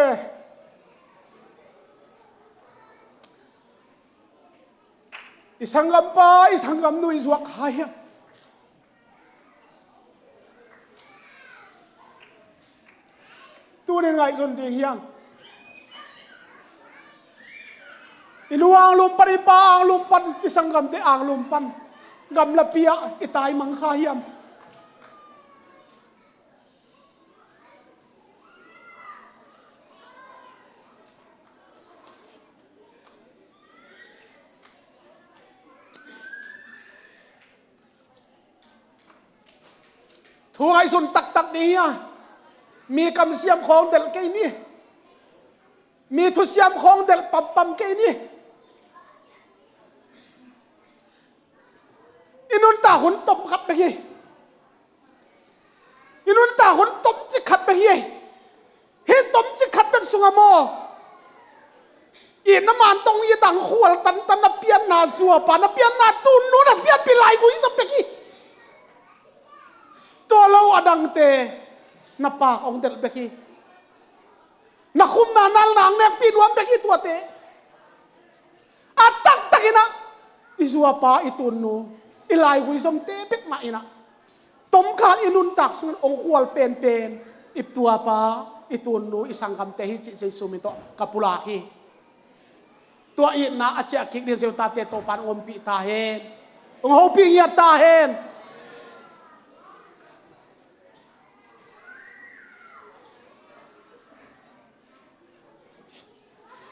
อิสังกัมปาอิสังกัมนุอิสวะขายตัวนี้ไงส่วนดีเฮียงอิลูอังลุมปันอิปาอังลุมปันอิสังกัมเตอังลุมปันกัมละเปียอิตายมังขายมทุกไอ้ส่วนตักนี้มีคำเสียมของเด็กแก่นี่มีทุเสียมของเด็กปั๊มแก่นี่อินุนตาหุ่นตบขัดไปยี่อินุนตาหุ่นตบจิขัดไปยี่เฮตบจิขัดเป็นสุงามออีน้ำมันตรงยี่ต่างขวดตันนับเปียนนาสัวปานับเปียนนาตุนนู้นนับเปียนปีไหลกุยสับไปยี่ตัวเราอดังเต na pa ong del beki na kum na nal nang nek pinuam beki tuate atak takina isua pa itunu ilai wisdom te bek ma ina tom kal inun tak sun ong khwal pen pen ip tua pa itunu isang kam te hi chi sumito kapulaki tua i na acha kik de zeu ta te to pan om pi ta hen ong ho pi ya ta hen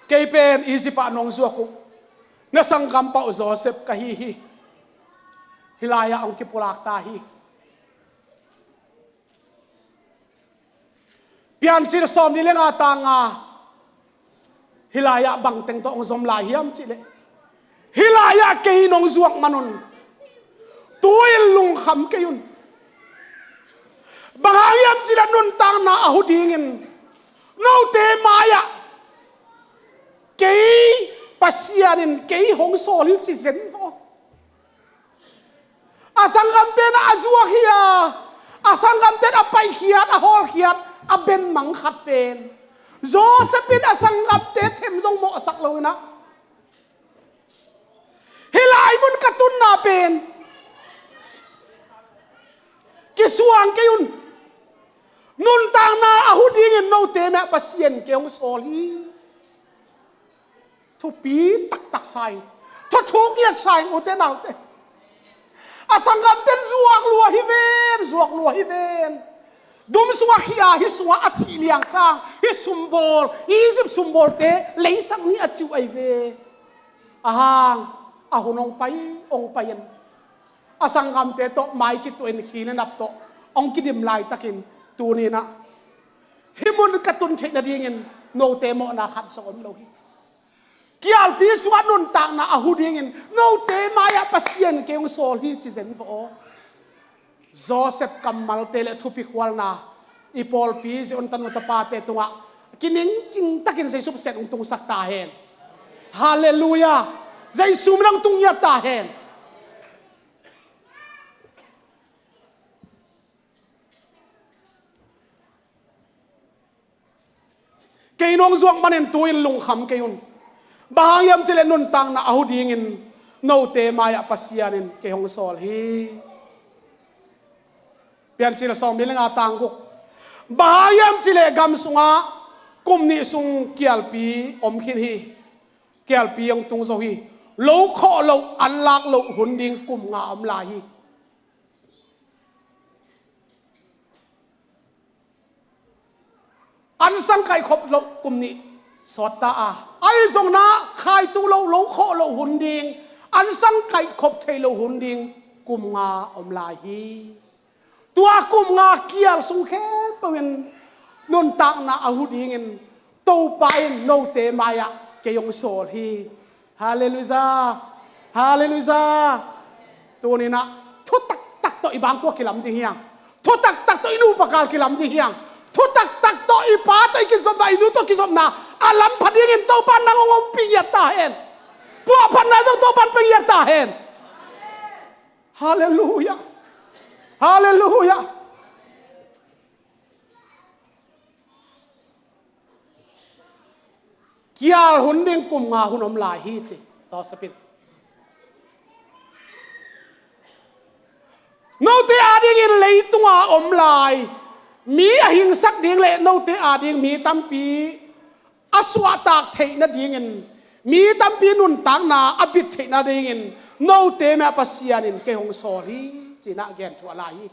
kay pen easy pa nong zuako na sangkam pa Joseph kahihi hilaya ang kipulak tahi pian chir som ni lenga tanga hilaya bang teng to ong som la hiam chile hilaya ke nong zuak manon tuil lung kham ke yun bangayam sila nun tang na ahudingin no te maya ke pasianin ke hong solil si zen fo asangam ten azua hiya asangam ten apai hiat ahol hiat aben mang khat pen Josephine asangam te them jong mo sak lo na hilai mun katun na pen kisuang ke yun nun tang na ahudingin no te me pasien ke hong soli thu pi tak tak sai thu thu kia sai u te nau te asangam ten zuak lua hi ven dum suwa khia hi suwa asi liang sang hi sumbol Egypt sumbol te leisang ni achu ai ve ahang ahunong pai ong payen asangam te to mai ki to en khina nap to ong kidim lai takin tu ni na himun katun the na dingin no te mo na khat so om lo hi kial pi suwa nun tang na ahudingin no te maya pasien ke ong sol hi chi zen vo Joseph kamal tele thupi khwal na ipol pi se on tan ta pa te tunga kining ching takin sei sup set ung tung sak ta hen hallelujah zai sum rang tung ya ta hen ke nong zuang manen tuin lung kham ke yun bahayam sila nun tang na ahudingin no te maya pasianin ke hong sol hi pian sila som bilang atang ko bahayam sila gam sunga kumni sung kialpi om khin hi kialpi yang tung zo hi lo kho lo anlak lo hunding kum nga om la hi an sang kai khop lo kumni sota a ai zong na khai tu lo lo kho lo hunding an sang kai khop thei lo hunding kum nga om la hi tua kum nga kial sung khen pawin nun tak na ahudingin to pain no te maya ke yong sol hi hallelujah hallelujah tu ni na thu tak tak to ibang ko kilam di hiang thu tak tak to inu pakal kilam di hiang thu tak tak to ipa to kisom na inu to kisom na alam padingin to pan nang ngom piyat ta hen pu pan na to pan piyat ta hen hallelujah hallelujah kial hunding kum nga hunom lai hi chi so sapit no te ading in leitunga om lai mi a hing sak ding le no te ading mi tampi aswa tak thei na ding in mi tampi nun tang na abit thei na ding in no te me pasian in ke hong sorry china gen thua lai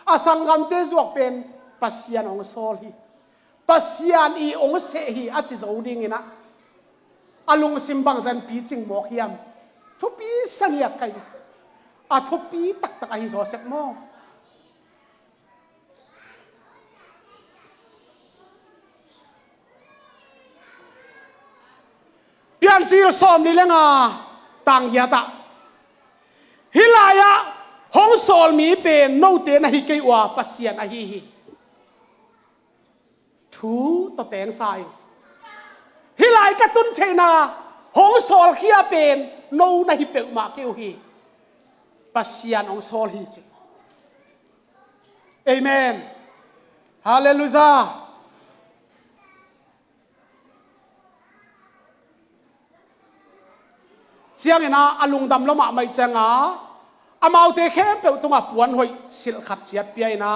asangam te zuak pen pasian ong sol hi pasian i ong se hi achi zo ding ina alung simbang zan pi ching mok hiam thu pi sania kai a thu pi tak tak ai zo sek mo pian chil som ni lenga tang hiata hilaya hong sol mi pen no te na hi ke wa pasian a hi thu to teng sai hilai ka tun theina hong sol khia pen no na hi pe ma keu hi pasian ong sol hi chi Amen Hallelujah chiang ina alung dam loma mai changa amau te khem pe tunga puan hoi sil khat chiat piai na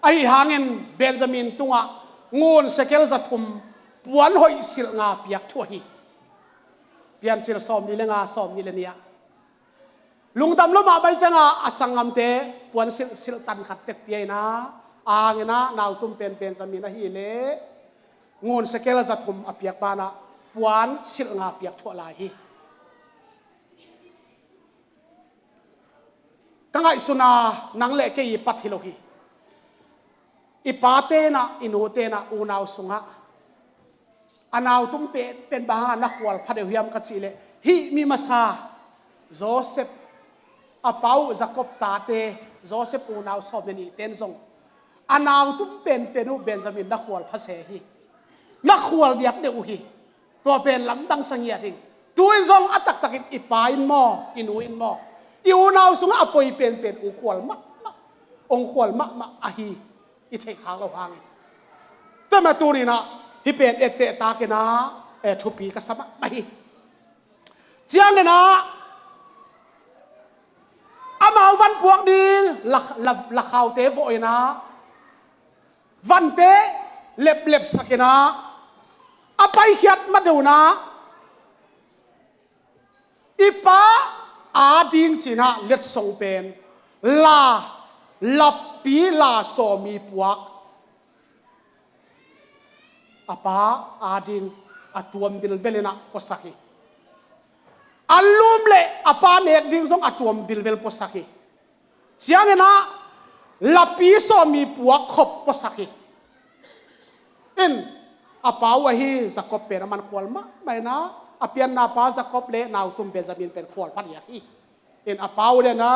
ai hangin Benjamin tunga ngun sekel za thum puan hoi sil nga piak thua hi pian chil som ni lenga som ni lenia lungdam loma bai changa asangam te puan sil tan khat tek piai na angena naw tum pen Benjamin a hi le ngun sekel za thum apiak pana puan sil nga piak thua lai hi kangai suna nang le ke i pat hilohi ipate na inote na unaw sunga anaw tum pen banga na khwal phadeuhiam ka chile hi mi masa Joseph apau Jacob tate Joseph unaw someni tenzong anaw tum penu Benjamin na khwal phase hi na khwal diak de uhi to pen lamdang sangia thing tuin zong atak takin ipain mo inuin mo iunaw sunga apoi pen ungkhwal ma ongkhwal ma ahi i thei khang lo hang tama turina hi pen ette ta ke na e thupi ka sama mai chiang na amau van puak di la khau te voina van te lep sakena apai hiat ma deuna ipa ading china let song pen la lapi la so mi puak apa ading atuam dil velena posaki alum le apa nek ding song atuam dil vel posaki chiangena lapi so mi puak khop posaki in apa wahi Jacob pen man khwal ma mai na apian na pa Jacob le naw tum Benjamin pen khwal phat ya hi in apau le na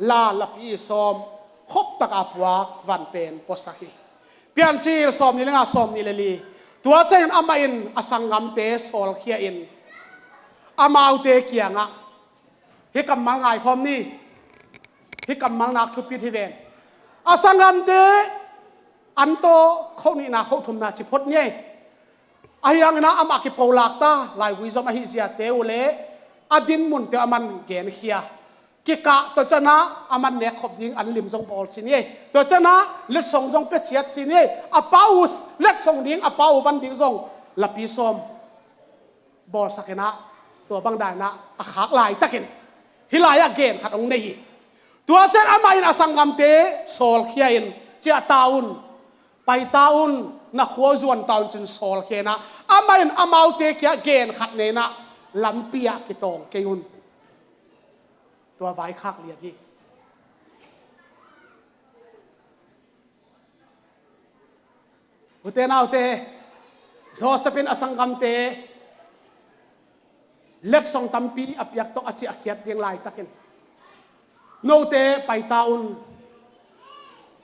la lapi som khop tak apwa van pen posaki pian chil som ni lenga som ni leli tua chen ama in asangam te sol khia in amau te kianga hi kamal ngai khom ni hi kamal nak thu pi thi ven asangam te anto khoni na khou thum na chi phot nye ayang na ama ki polak ta lai wisdom a hi sia te ule adin mun te aman gen khia kika to chana aman ne khop ding an lim jong bol chini to chana le song jong pe chiat chini apaus le song ding apau van ding jong lapi som bol sakena to bang dai na a khak lai takin hilaya gen khat ong nei to chen ama in asangam te sol khia in chia taun pai taun na khwazuan taun chin sol khena ama in amau te kya gen khat ne na lampia ki tong keunตัวไว้คักเลียดยี่อุเตนเอาเตโซสเป็นอสังกัมเตเล็ดส่งตัมปีอภิยักตกอจิอาเขียดเรียงลายตะกินโนเตไปตาอุน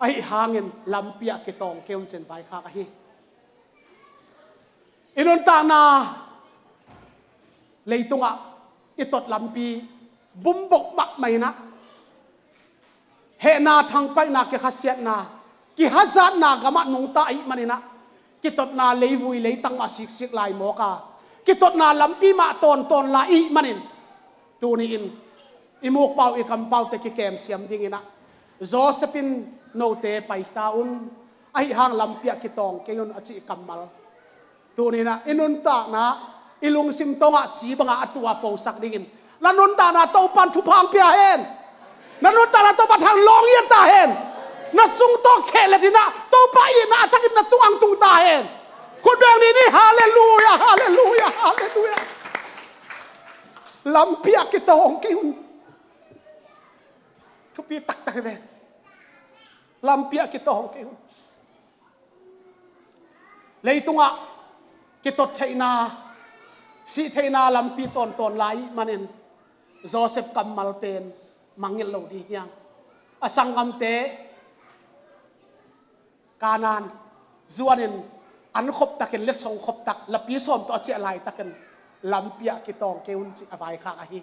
ไอหางินลำเปียกิตองเกี่ยวเช่นไว้คักฮีอินุนตานาเลยตุงะอิตดลำปีบุมบกมักไม่นะเฮนาทางไปนาเกขเสียนากิฮัซานากามะนุงตาอิมันนะกิตดนาเลยวุยเลยตั้งมาสิกลายโมกากิตดนาลำปีมาตอนลาอิมันนินตัวนี้อินอิมูกเป่าอิคำเป่าแต่กิเกมเสียมดิ้งนะโจเซปินโนเตไปตาอุนไอหางลำเปียกิตองเกยุนอจิกัมมัลตัวนี้นะอินุนตานะอิลุงซิมตงะจีบังะตัวโปสักดิ้งนันนุนตานาโตปันทุพังเปียเห็นนันนุนตานาโตปันทางลองเยียนตาเห็นนัสุงโตเขเลดินะโตปะอินะทักินนัตุอังตุงตาเห็นคุณเบลนี่นี่ฮาเลลูยาฮาเลลูยาฮาเลลูยาลำเปียกิตองกิวทุปีตักตักเลยลำเปียกิตองกิวเลยตุงะกิตดเทนาสิเทนาลำปีตอนไหลมันเองโจเซฟกัมมัลเป็นมังเงลโลดียังอสังกัมเตกานันจวนเองอันขบตักเล็ดส่งขบตักลปีสอมต่อเจลัยตักกันลำปีกิตองเกวุนจิอภัยข้าฮี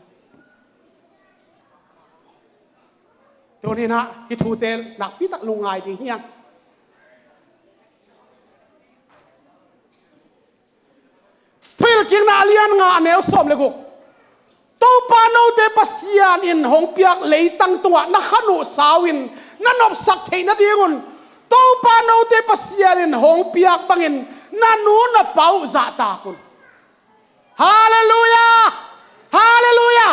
ตัวนี้นะฮิทูเตหนักพิตักลงไงดีเฮียงทุยกิงนาเลียนงาเนวสมเลยกูตัวปานเอาเตปัสยานอินหงเปียกเลยตั้งตัวนักขนุสาวินนั่นนบสักเทนดีกุนตัวปานเอาเตปัสยานอินหงเปียกบังอินนั่นนู้นเป่าจ่าตากุนฮาเลลูยาฮาเลลูยา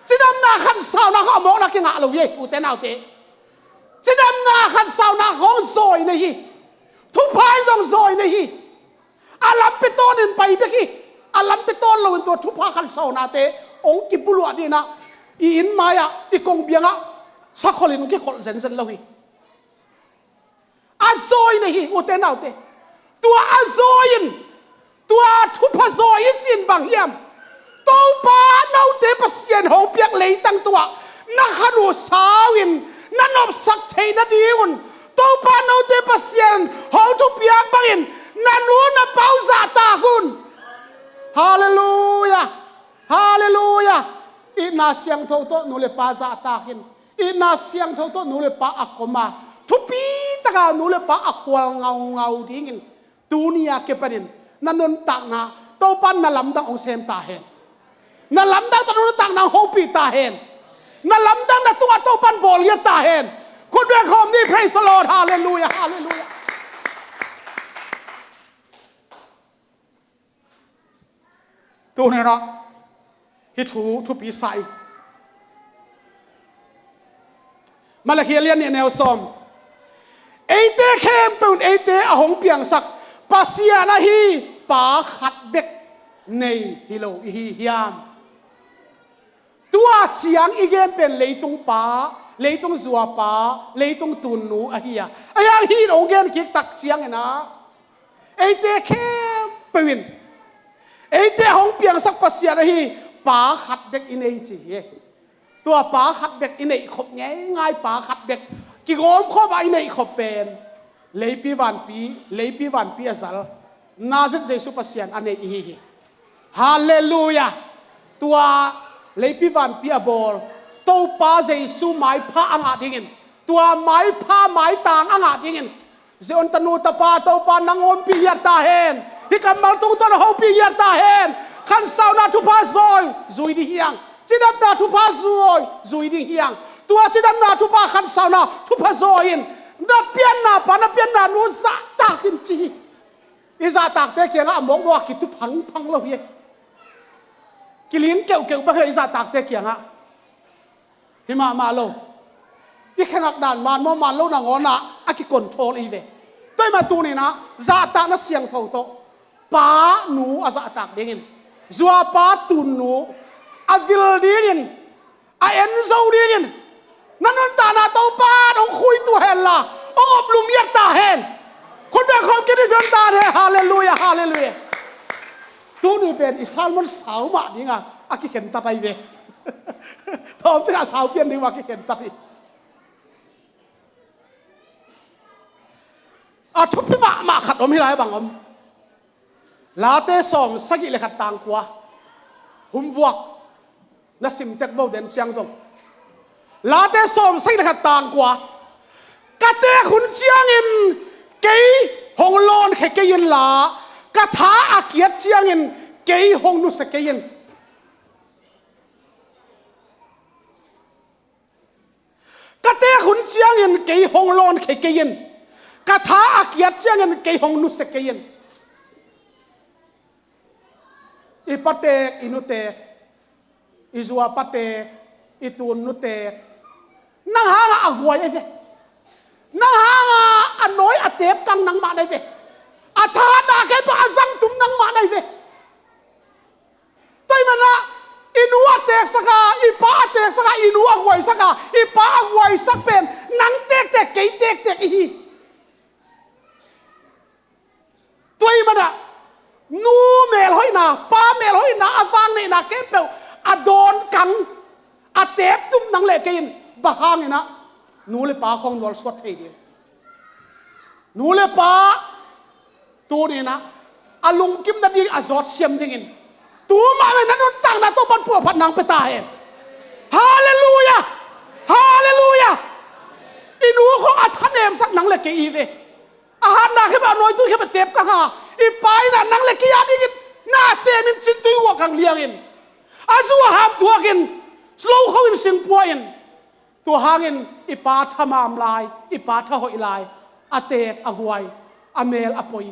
จิดำนาขันสาวนาเขาหมอกนักงาลูเย่อุเตนเอาเตจิดำนาขันสาวนาเขาซอยในฮีทุกพายต้องซอยในฮีอาลัมเปโตนินไปเบกีอาลัมเปโตนเราเป็นตัวทุกพาขันสาวนาเตองกิบุลวดีนะอินมายะอีกงเบียงะสักคนลินกิคนเซนเซนเราฮีอาซอยในฮีอุเตนเอาเตตัวอาซอยนตัวทุกพาซอยจินบางเยี่ยมตัวป้าเนาเตปเสียนหงเปียกเลยตั้งตัวนักขนุสาวินนั่นนบสักเทนดีกุนตัวป้าเนาเตปเสียนหงทุกเปียกบังอินนั่นนู้นเป่าจ่าตากุนฮาเลลูยาฮาเลลูยาอินาเสียงทอโตนูเลป้าจ่าตากินอินาเสียงทอโตนูเลป้าอักขมาทุปีตะกานูเลป้าอักขวเงาดิ้งตูนียเก็บประเด็นนั่นนนตักนะตัวป้านั่นลำดังองเซมตาเห็นนั่นลำดังตอนนั้นตักนางโฮปีตาเห็นนั่นลำดังนั่นตัวปันบอลเลียตาเห็นคุณเบคอมนี่เพลย์สโลดฮาเลลูยาฮาเลลูยาตัวนี้นะฮิทูทุปีไซมาเลเซียเลียนเนี่ยแนวซอมเอเตเข้มเป็นเอเตอหงเปียงสักปัสยานะฮีป่าขัดเบกในฮิโลฮิยามตัวเชียงอีเกนเป็นเลยตรงป่าเลยตรงสัวป่าเลยตรงตุนนูอะฮียไอ้ยังฮีองเกนคิดตักเชียงนะเอเตเข้มเป็นเอเตหงเปียงสักปัสยานะฮีป่าขัดเบกอินเอจีตัวป่าขัดเบกอินเอขบง่ายป่าขัดเบกกี่งอมข้อไปอินเอขบเป็นเลยปีวันปีอาศัลนาซิเจสุปัสยานอันเอฮีฮาเลลูยาตัวเลยปีวันปีอาบอลตัวป่าเจสุไม้ผ้าอ่างดิ่งตัวไม้ผ้าไม้ต่างอ่างดิ่งเจอนตนูตาปาตัวป่านางอมปียาตาเฮนที่กำมัลตุงตัวเขาปียาตาเฮนขันสาวนาทุพาซอยจุยดิเฮียงจิดับนาทุพาซอยจุยดิเฮียงตัวจิดับนาทุพาขันสาวนาทุพาซอยนับเปียนนาปานับเปียนนานูซาตากินจีอิซาตากเตะเกียงอ่ะมองว่ากิตุพังเราเฮียกิลิงเกี่ยวไปให้อิซาตากเตะเกียงอ่ะฮิมาโลอีแข่งอักดานมันโลนางอนะอากิคอนโทรลอีเวตัวมาตูนี่นะซาตากน่ะเสียงเท่าโตป้าหนูอาซาตากเด้งจัวป้าตุนหนูอาวิลเด้งอาเอ็นโซเด้งนั่นตาหน้าตัวป้าต้องคุยตัวเห็นละอบลุมยักตาเห็นคนเป็นคนกินที่สันตาเห็นฮาเลลูยาฮาเลลูยาตัวนี้เป็นอิสราเอลมันสาวมาดีงะอากิเข็นตาไปเวพร้อมจะสาวเพี้ยนดีว่าอากิเข็นตาไปทุบพี่มาขัดอมให้ไรบ้างอมลาเตสอมสักิเลขัดต่างกว่าหุ่มวักนัสิมเต็กโบเดนเชียงตรงลาเตสอมสักิเลขัดต่างกว่ากะเตขุนเชียงอินเกยหงลอนเขเกยินลากะถาอาเกียเชียงอินเกยหงนุสเกยินกะเตขุนเชียงอินเกยหงลอนเขเกยินกะถาอาเกียเชียงอินเกยหงนุสเกยินอีปะเตกอินุเตกอิจัวปะเตกอิตูนนุเตกนั่งหางอากวยไอ้เว้นั่งหางอันน้อยอเทปกังนังมาได้เว้อาทาดาแค่ปะซังตุมนังมาได้เว้ตัวมันละอินัวเตกสักอีป้าเตกสักอินัวหวยสักอีป้าหวยสักเป็นนังเตกเกยเตกอีตัวมันละนูเมลหอยนาป้าเมลหอยนาอาฟังนี่นาเก็บเปล่าอาโดนกังอาเทปตุมนังเล็กกินบ้าไงนะนูเลป้าของดอลสวดให้ดีนูเลป้าตัวนี้นะอาลุงกิมนัดดีอาจอดเสียมจริงตัวมาเป็นนันตั้งนะตัวปันผัวพันนางไปตายฮาเลลูยาฮาเลลูยาฮ อินูของอัฐเนมสักนังเล็กเกอีเวอาหารนาเข้ามาหน่อยตู้เข้ามาเต็มกันฮะอีไปน่ะนังเล็กเกียดิกินน่าเสียมินจินตุยวัวกังเลียงอินอาซัวหามตัวกินสโลเขาอินสิงปัวอินตัวหางอินอีปาทมามลายอีปาทหอยลายอาเตกอหวยอเมลอปอย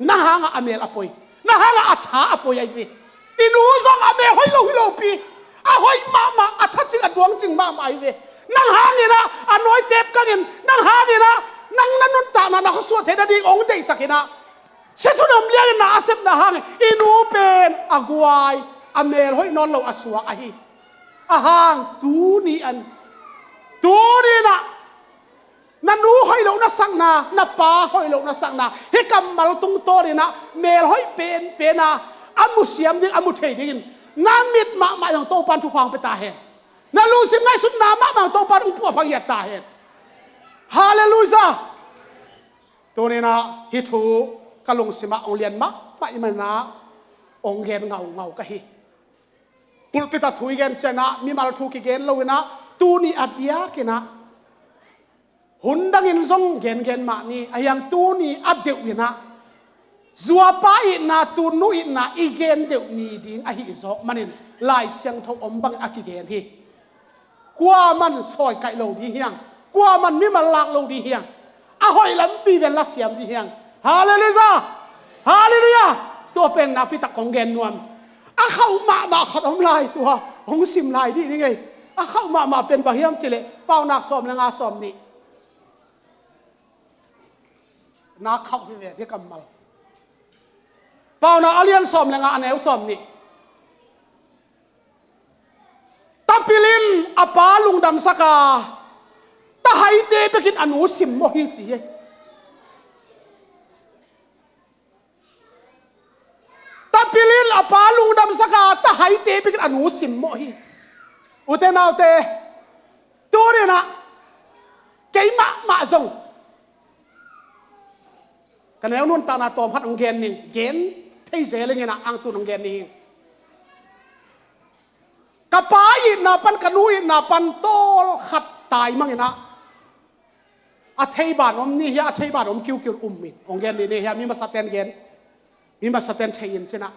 น่าหางอเมลอปอยน่าหางอาชาอปอยไอเวอินูซองอเมลหอยโลปีอาหอยมาอาทัจิงอดวงจิงมาไอเวนั่งหางนี่นะอันน้อยเจ็บกันยังนั่งหางนี่นะนั่งนั่นนุ่นตานะนักสวดเทนดีองเดสักนะเสตุนำเลี้ยงนะอาเซบนะหางอินูเป็นอากวายอเมลหอยนอนเราอสวะไออาหางตูนี่อันตูนี่นะนันรู้หอยเรานะสังนานับป้าหอยเรานะสังนาเฮกัมมาลตุงโตนี่นะเมลหอยเป็นนะอามุเสียมดิอามุเทดินน้ำมิดมาอย่างโตปันทุกความไปตาเห็นนั่นรู้สิไงสุดน้ำมาโตปันอุปพังเหยียดตาเห็นฮาเลลูยาตัวนี้นะฮิทูกะลงสิมาองเลียนมะไปมันนะองเกนเงากะฮิปุลปิตาถุยเกนเจนะมีมาลทุกิเกนโลวินะตูนี่อัดยากินะหุ่นดังอินซงเกนมานี่ไอยังตูนี่อัดเดวินะจัวป้ายนาตูนุยนาอีเกนเดวนี่ดิ้งอหิโซมันนลายเสียงทอมบังอากิเกนฮีกว่ามันซอยไก่โลดีเฮียงกว่ามันมีมาลากโลดีเฮียงอาหอยลำปีเป็นลักเสียมดีเฮียงฮาเลลูยาฮาเลลูยาตัวเป็นนาพิตะของเกนนวลอาเข้ามาขนมลายตัวองซิมลายดีนี่ไงอาเข้ามาเป็นบะเฮียมจิเลเป้านักสอมและงาสอมนี่นักเข้าที่เวที่กำมัลเปล่านะอาเลียนสอมและงานแนวสอมนี่ตาปิลินอปาลุงดำสกาตาไฮเตไปกินอนุสิมโมฮิจีตาปิลินอปาลุงดำสกาตาไฮเตไปกินอนุสิมโมฮิอุเทนเอาเตตัวนี้นะเกี่ยมาส่งกันแล้วนุ่นตานาตอมพัดองเกนนี่เกนที่เสเลยไงนะอังตุนองเกนนี่กระป๋ายนาปันกนุยนาปันโตขัดตายมั่งนะอาเทยบานอมนี่เฮียอาเทยบานอมคิวมิองเกนนี่เฮียมีมาสเตนเกนมีมาสเตนเทียนใช่นะ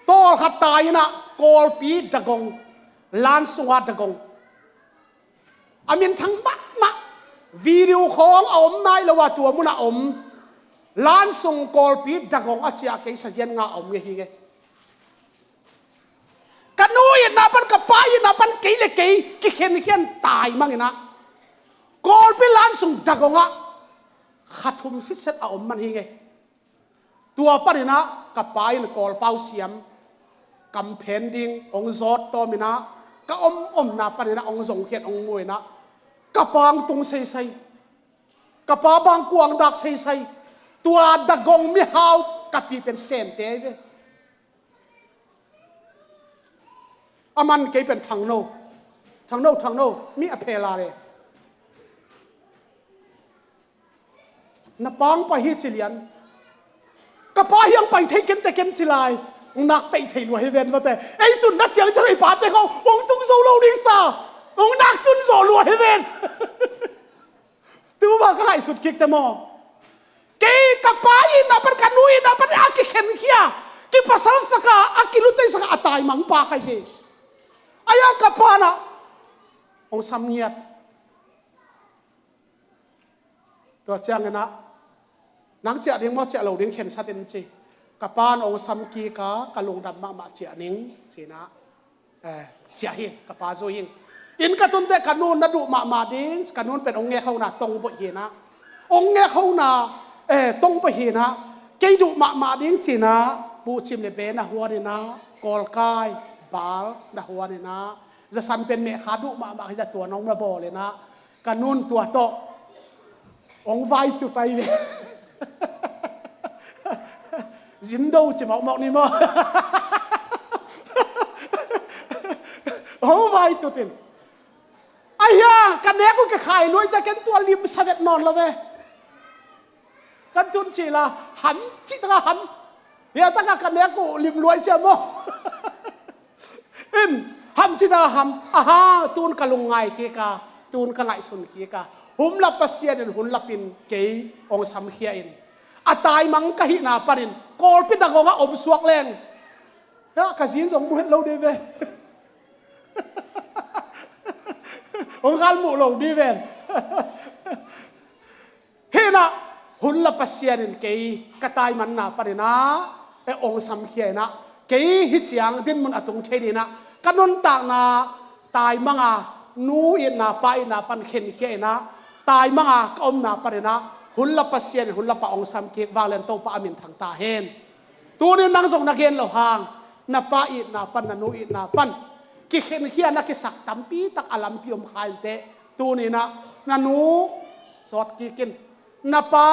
โตขัดตายนะโกลปีดะกงลานสวัสดะกงอามินทั้งมาวิดีโอของอมนายละว่าตัวมุนาอมล้านส่งกอลปีดดักงอาเจียเกยสัญญาณอมเงี้ยกันนู้ยนับปันกับป้ายนับปันเกยเลยเกยกิเขียนตายมั่งนะกอลปีล้านส่งดักงอ่ะขัดทุมสิเซตอมมันเงี้ยตัวปันนะกับป้ายนกอลเป้าเสียมกำเพนดิงองซอดตัวมินะก็อมนับปันนะองส่งเขียนองมวยนะกับปางตรงใส่กับป้าบางกวางดักใส่ตัวดักงมีฮาวกับปีเป็นเซนเตยอามันเกยเป็นทางโนมีอเพลาเลยนับปังไปฮิจิเลียนกับป้ายังไปเทกันแต่เกนจิลายนักไปเทรวยเวนมาแต่ไอ้ตุนนักเจียงจะไปปาแต่เขาองตุงโซโลดิซาองนักตุนโซรวยเวนตัวว่าก็ไล่สุดกิกแต่มอเกย์กับป้ายนับเป็นกันนุยนับเป็นอากิเข็นเขียกิปัสสาวะสกาอากิลุตัยสกาตายมังปาใครเกย์อายากับป้านะองสามเงียดตัวเจ้าเงินนะนังเจ้าเลี้ยงมาเจ้าเราเลี้ยงเข็นสัตว์เองจีกับป้านองสามกีกากะลงดำมาเจ้านิ่งจีนะเจ้าเฮกับป้าโจยิงอินกระตุ้นแต่กันนูนนัดูมาดิ้งกันนูนเป็นองเงี้ยเขาหน้าตรงบ่เฮนะองเงี้ยเขาหน้าตรงบ่เฮนะเกยดูมาดิ้งจีนะปูชิมเลเบนะหัวนี่นะกอลกายบาลนะหัวนี่นะจะสันเป็นเมฆาดูมาให้ตัวน้องระบอเลยนะกันนูนตัวโตองไวจุดไปเลยยินดูจะบอกนี่มั้งองไวจุดตินไอ้ยากันเนี้ยกูจะขายรวยจะกันตัวริมสะเด็ดนอนแล้วเว้ยกันจุนจีละหันจิตละหันเฮียตั้งกันเนี้ยกูริมรวยเจ้ามั้งหันจิตละหันฮะตูนกะลุงไงเกียกาตูนกะไหลสุนเกียกา หุมลับปัสเซียนหุ่นลับปินเกยองสัมเขียนอาตายมังกะหินาปรินกอลปิดตะกงอมสวกแรงฮะกสินสงบุญเราดีเว้องค์การมุเราดีเว้เฮนะหุ่นลับปัสเซียนเกยกะตายมันนาปรินะองสัมเขียนะเกยฮิจยังดินมันอตุงเทดีนะกันนนตากนาตายมังอานูอินาไปนาปันเข็นเขียนะตายมังอาก็อมนาปรินะหุ่นละปัสเซียนหุ่นละปะองสัมเกวาเลนโตปะอามินทางตาเฮนตัวนี้นังส่งนักเรียนเราห่างนาปะอินาปันนานูอินาปันกิเข็นเขียนักกิสักตัมปีตักอลัมพิอมขายเตตัวนี้นะนานูสอดกิกินนาปะ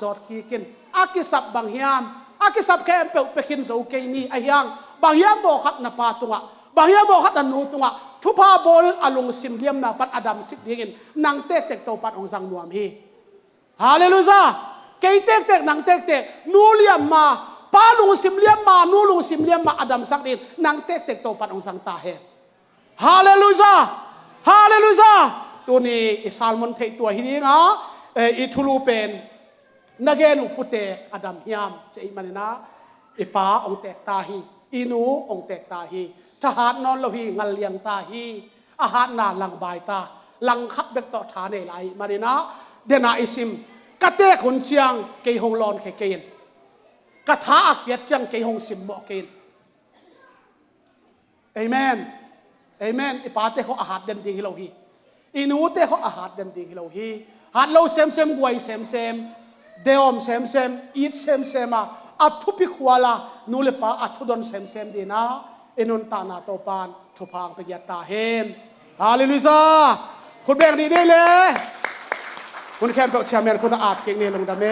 สอดกิกินอากิสับบางยามอากิสับแค่เปลไปกินโซเกนี่ไอ้ยังบางยามบอกขัดนาปะตัวบางยามบอกขัดนานูตัวทุพาโบลอารมณ์สิมเลียมนาปัดอดัมสิกเดียนนางเตะเตกโตปัดองสังนวมฮีฮาเลลูยาเกยเตกเตกนางเตกเตกนูเลียมมาปาลุงสิมเลียมมานูลุงสิมเลียมมาอดัมสักเดียนนางเตกเตกโตปัดองสังตาเฮฮาเลลูยาฮาเลลูยาตัวนี้อิสลามมันเทตัวฮีนี่นะอิทุลูเป็นนักเกนุปุเตอดัมยามเจมันนะอิปาองเตกตาฮีอินูองเตกตาฮีทหารนอนโลหีงันเลียงตาฮีอาหารนาลังบายตาลังขับเบกต่อฐานในไหลมาเนี่ยนะเดนาอิซิมกะเตะคนเชียงเกยหงลอนเกยนกะท้าอักเกียเชียงเกยหงสิมบอกเกยนเอเมนเอเมนอิปาเตะเขาอาหารเด่นดีฮิโลฮีอินูเตะเขาอาหารเด่นดีฮิโลฮีหัดเราเซมเซมบวยเซมเซมเดอมเซมเซมอีทเซมเซมาอัทุพิขวาลานูเลปาอัทุดอนเซมเซมดีนะเอนุนตานาโตปานทุพางไปยตาเฮนฮาเลลูยาคุณแบ่งดีได้เลยคุณแคมป์เชียร์แมนคุณอาจเก่งเนี่ยลงดาเม